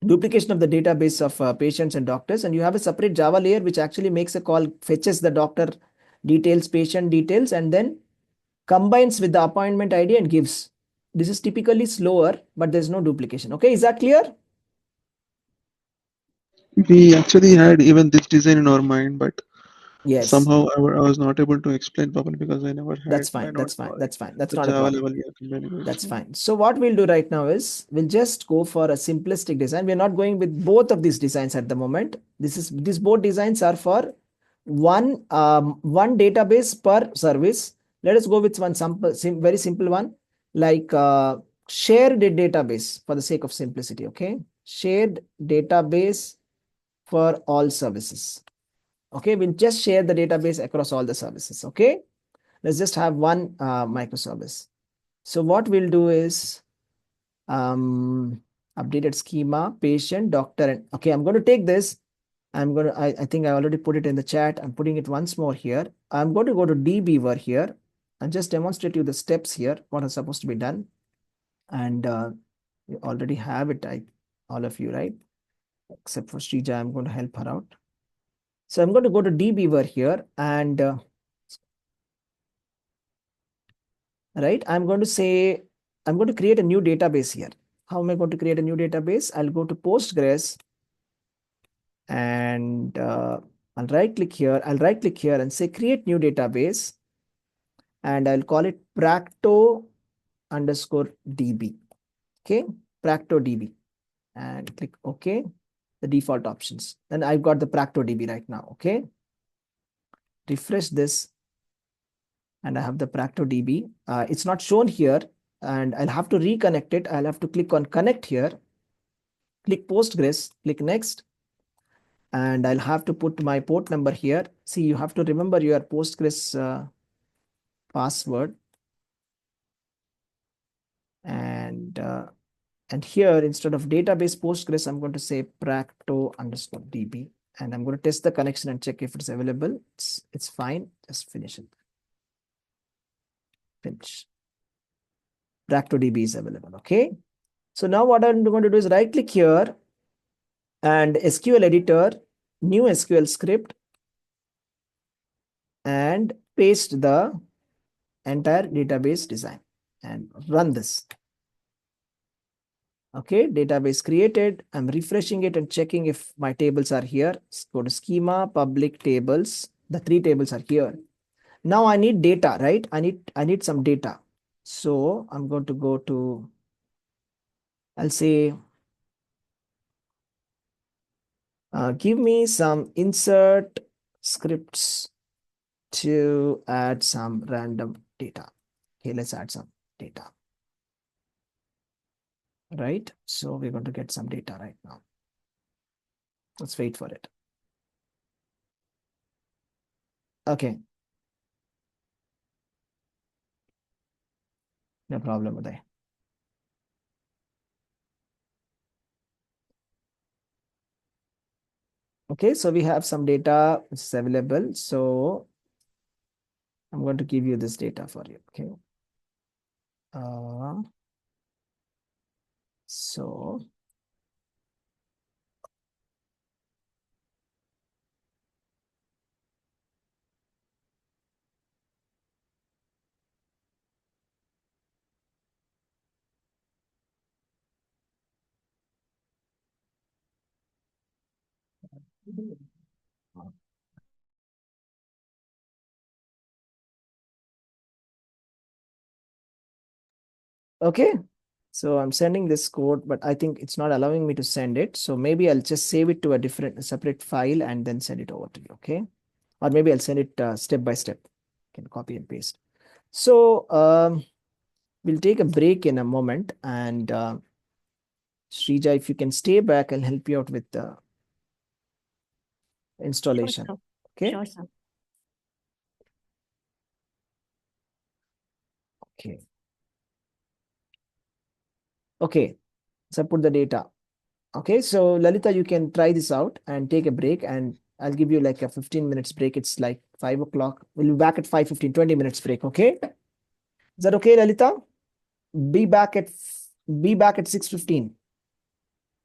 duplication of the database of patients and doctors, and you have a separate Java layer which actually makes a call, fetches the doctor details, patient details, and then combines with the appointment ID and gives. This is typically slower, but there's no duplication. Okay, is that clear? We actually had even this design in our mind, but Yes, somehow I was not able to explain properly because I never that's had, I fine. don't That's fine. know, That's fine. That's the not a Java problem. level we are combining with. That's fine. So what we'll do right now is we'll just go for a simplistic design. We're not going with both of these designs at the moment. These both designs are for one database per service. Let us go with one very simple one, like shared database for the sake of simplicity. Okay, shared database for all services. Okay, we'll just share the database across all the services. Okay, let's just have one microservice. So what we'll do is updated schema, patient, doctor, and okay, I'm going to take this. I think I already put it in the chat. I'm putting it once more here. I'm going to go to dbeaver here and just demonstrate you the steps here, what is supposed to be done. And you already have it, all of you, right? Except for Srija, I'm going to help her out. So I'm going to go to dbeaver here and right, I'm going to create a new database here. How am I going to create a new database? I'll go to Postgres and I'll right click here. I'll right click here and say create new database, and I'll call it Practo underscore DB. Okay, Practo DB, and click OK. The default options. Then I've got the Practo DB right now. Okay, refresh this, and I have the Practo DB. It's not shown here, and I'll have to reconnect it. I'll have to click on connect here, click Postgres, click next, and I'll have to put my port number here. See, you have to remember your Postgres password, and here instead of database Postgres, I'm going to say Practo underscore DB, and I'm going to test the connection and check if it's available. It's fine. Just finish it. Finish. Practo DB is available. Okay. So now what I'm going to do is right click here and SQL editor, new SQL script, and paste the entire database design and run this. Okay, database created. I'm refreshing it and checking if my tables are here. Let's go to schema, public tables. The three tables are here. Now I need data, right? I need some data. So I'm going to go to, I'll say, give me some insert scripts to add some random data. Okay, let's add some data. Right? So we're going to get some data right now. Let's wait for it. Okay. No problem with that. Okay, so we have some data which is available. So I'm going to give you this data for you. Okay. So Okay. So I'm sending this code, but I think it's not allowing me to send it. So maybe I'll just save it to a different separate file and then send it over to you. Okay. Or maybe I'll send it step by step. You can copy and paste. So we'll take a break in a moment. And Srija, if you can stay back, I'll help you out with the Sure, installation. sir. Okay. Sure, sir. Okay. Okay. So I put the data. Okay. So Lalita, you can try this out and take a break, and I'll give you like a 15 minutes break. It's like 5 o'clock. We'll be back at 5:15, 20 minutes break. Okay. Is that okay, Lalita? Be back at be back at 6:15.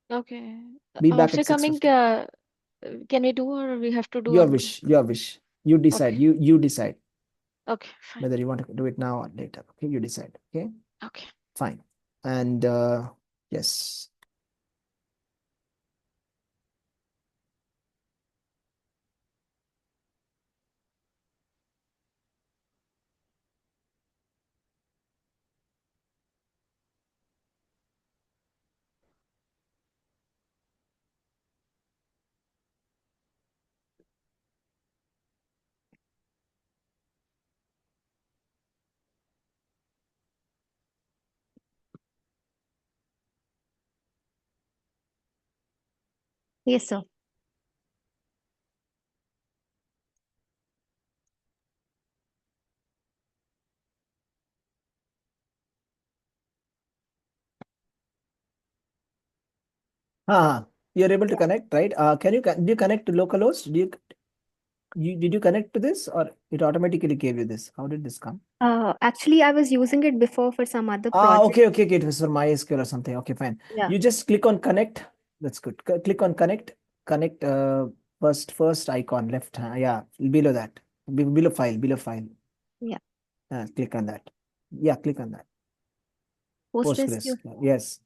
Okay. Be back After at coming, 6:15. can we do or we have to do Your on? wish. Your wish. You decide. Okay. You decide Okay. Fine. whether you want to do it now or later. Okay. You decide. Okay. Okay. Fine. And yes. Yes, sir. You're able to connect, right? Do you connect to localhost? Did you connect to this, or it automatically gave you this? How did this come? Actually, I was using it before for some other project. Okay. It was for MySQL or something. Okay, fine. Yeah. You just click on connect. That's good. Click on connect. Connect. First icon left hand. Yeah, below that. Below file. Below file. Yeah. Click on that. Yeah, click on that. Postgres. PostgreSQL. Yes.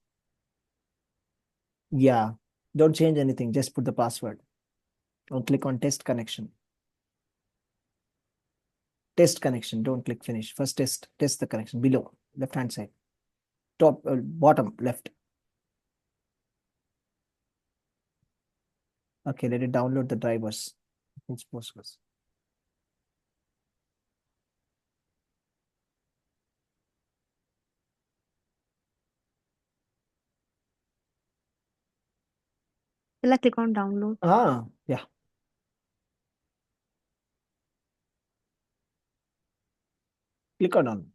Yeah. Don't change anything. Just put the password. Don't click on test connection. Test connection. Don't click finish. First test the connection below left hand side. Top bottom left. Okay, let it download the drivers. It's Postgres. Will I click on download? Yeah. Click on done.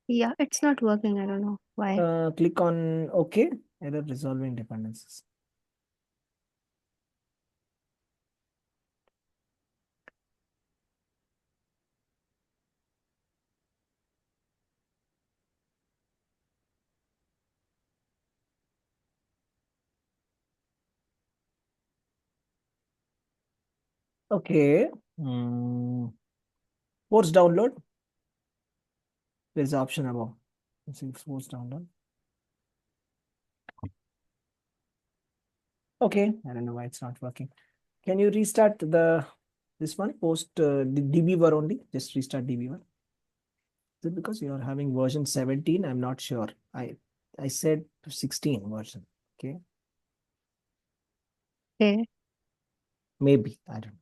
Yeah, it's not working. I don't know why. Click on OK. Error resolving dependencies. Okay. Force download. There's an option above. Let's see, force download. Okay. I don't know why it's not working. Can you restart this one? Post the dbeaver only. Just restart dbeaver. Is it because you're having version 17? I'm not sure. I said 16 version. Okay. Okay. Maybe. I don't know.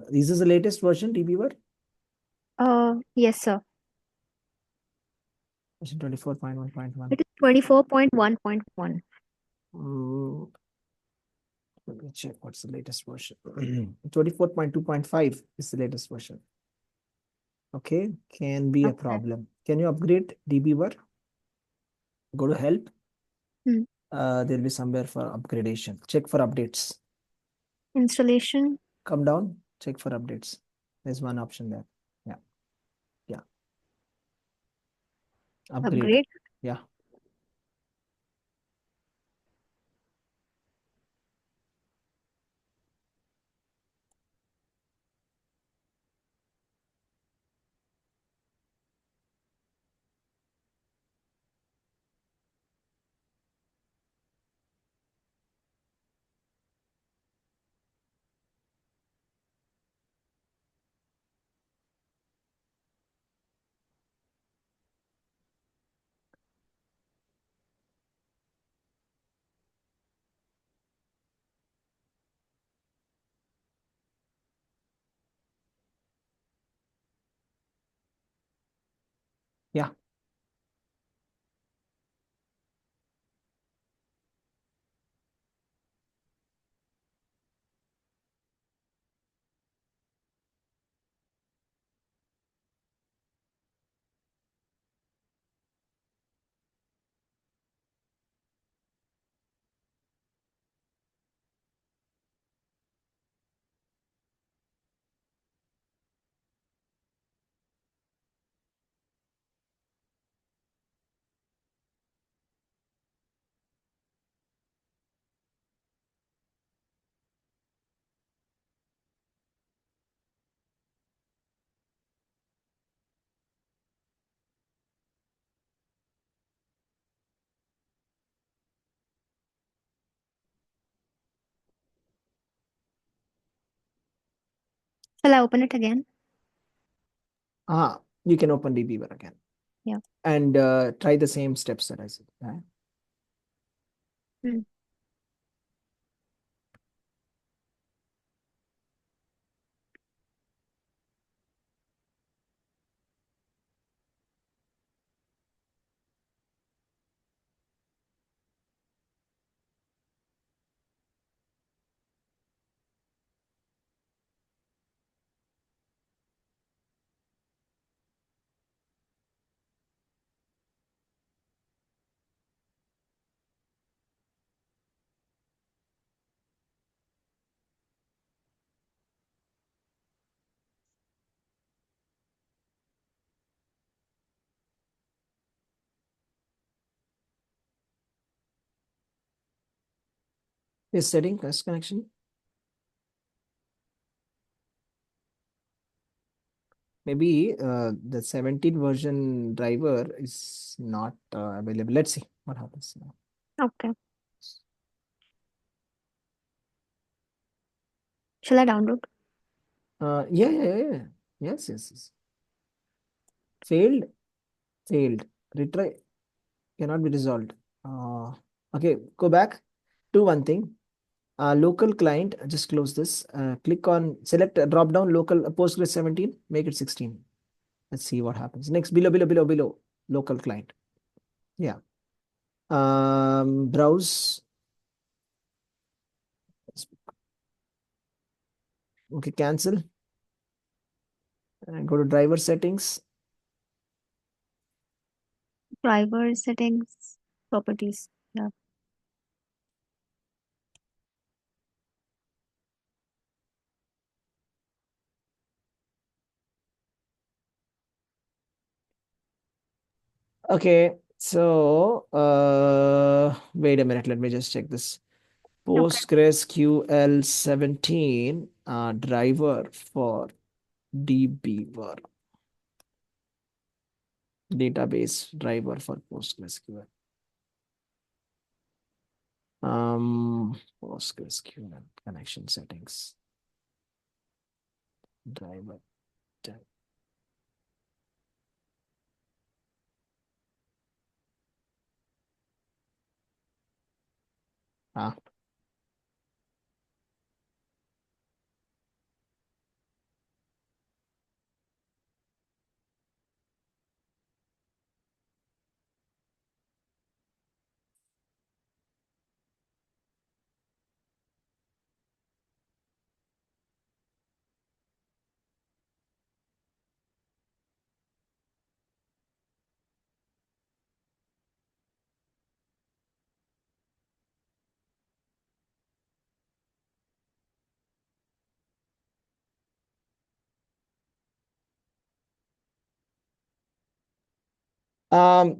Is this the latest version, dbeaver? Yes, sir. Version 24.1.1. It is 24.1.1. Mm, let me check what's the latest version. 24.2.5 is the latest version. Okay, can be a Okay. problem. Can you upgrade dbeaver? Go to help. Hmm. There'll be somewhere for upgradation. Check for updates. Installation. Come down, check for updates. There's one option there. Yeah. Yeah. Upgrade. Upgrade. Yeah. Shall I open it again? You can open dbeaver again. Yeah. And try the same steps that I said. Right? Hmm. Is setting first connection. Maybe the 17 version driver is not available. Let's see what happens now. Okay. Shall I download? Yeah. Yes. Failed. Retry cannot be resolved. Okay, go back. Do one thing. Local client, just close this. Click on, select drop down local Postgres 17, make it 16. Let's see what happens. Next, below, local client. Yeah. Browse. Okay, cancel. Go to driver settings. Driver settings, properties. Yeah. Okay, so wait a minute, let me just check this. Okay. PostgreSQL 17 driver for dbeaver. Database driver for PostgreSQL. PostgreSQL connection settings. Driver. Ah.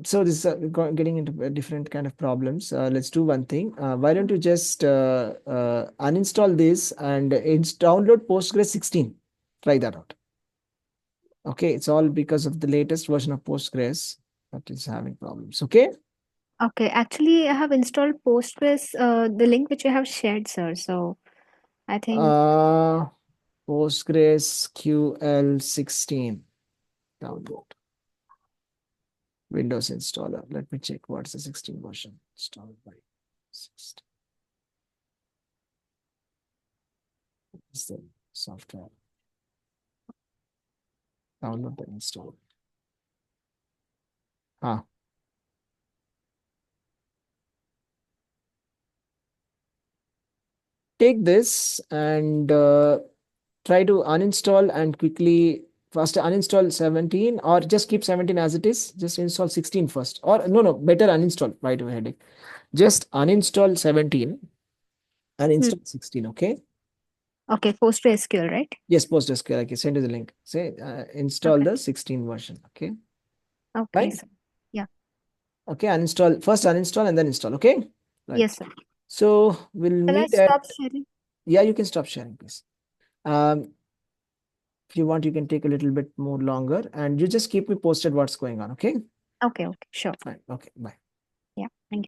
So this is getting into a different kind of problems. Let's do one thing. Why don't you just uninstall this and download Postgres 16. Try that out. Okay, it's all because of the latest version of Postgres that is having problems. Okay. Okay. Actually, I have installed Postgres, the link which you have shared, sir. So I think PostgreSQL 16 download. Windows installer. Let me check what's the 16 version installed by 16. Is the software download the install. Take this and try to uninstall and quickly first uninstall 17 or just keep 17 as it is. Just install 16 first. Or no, better uninstall. Why do headache? Just uninstall 17 and install 16. Okay. okay, PostgreSQL, right? Yes, PostgreSQL. Okay, send you the link. Say install Okay. the 16 version. Okay. Okay, Right. sir. Yeah. Okay. Uninstall and then install. Okay. Right. Yes, sir. So we'll Shall I meet at. stop sharing? Yeah, you can stop sharing, please. If you want, you can take a little bit more longer and you just keep me posted what's going on. Okay. Okay, sure. Fine. Okay. Bye.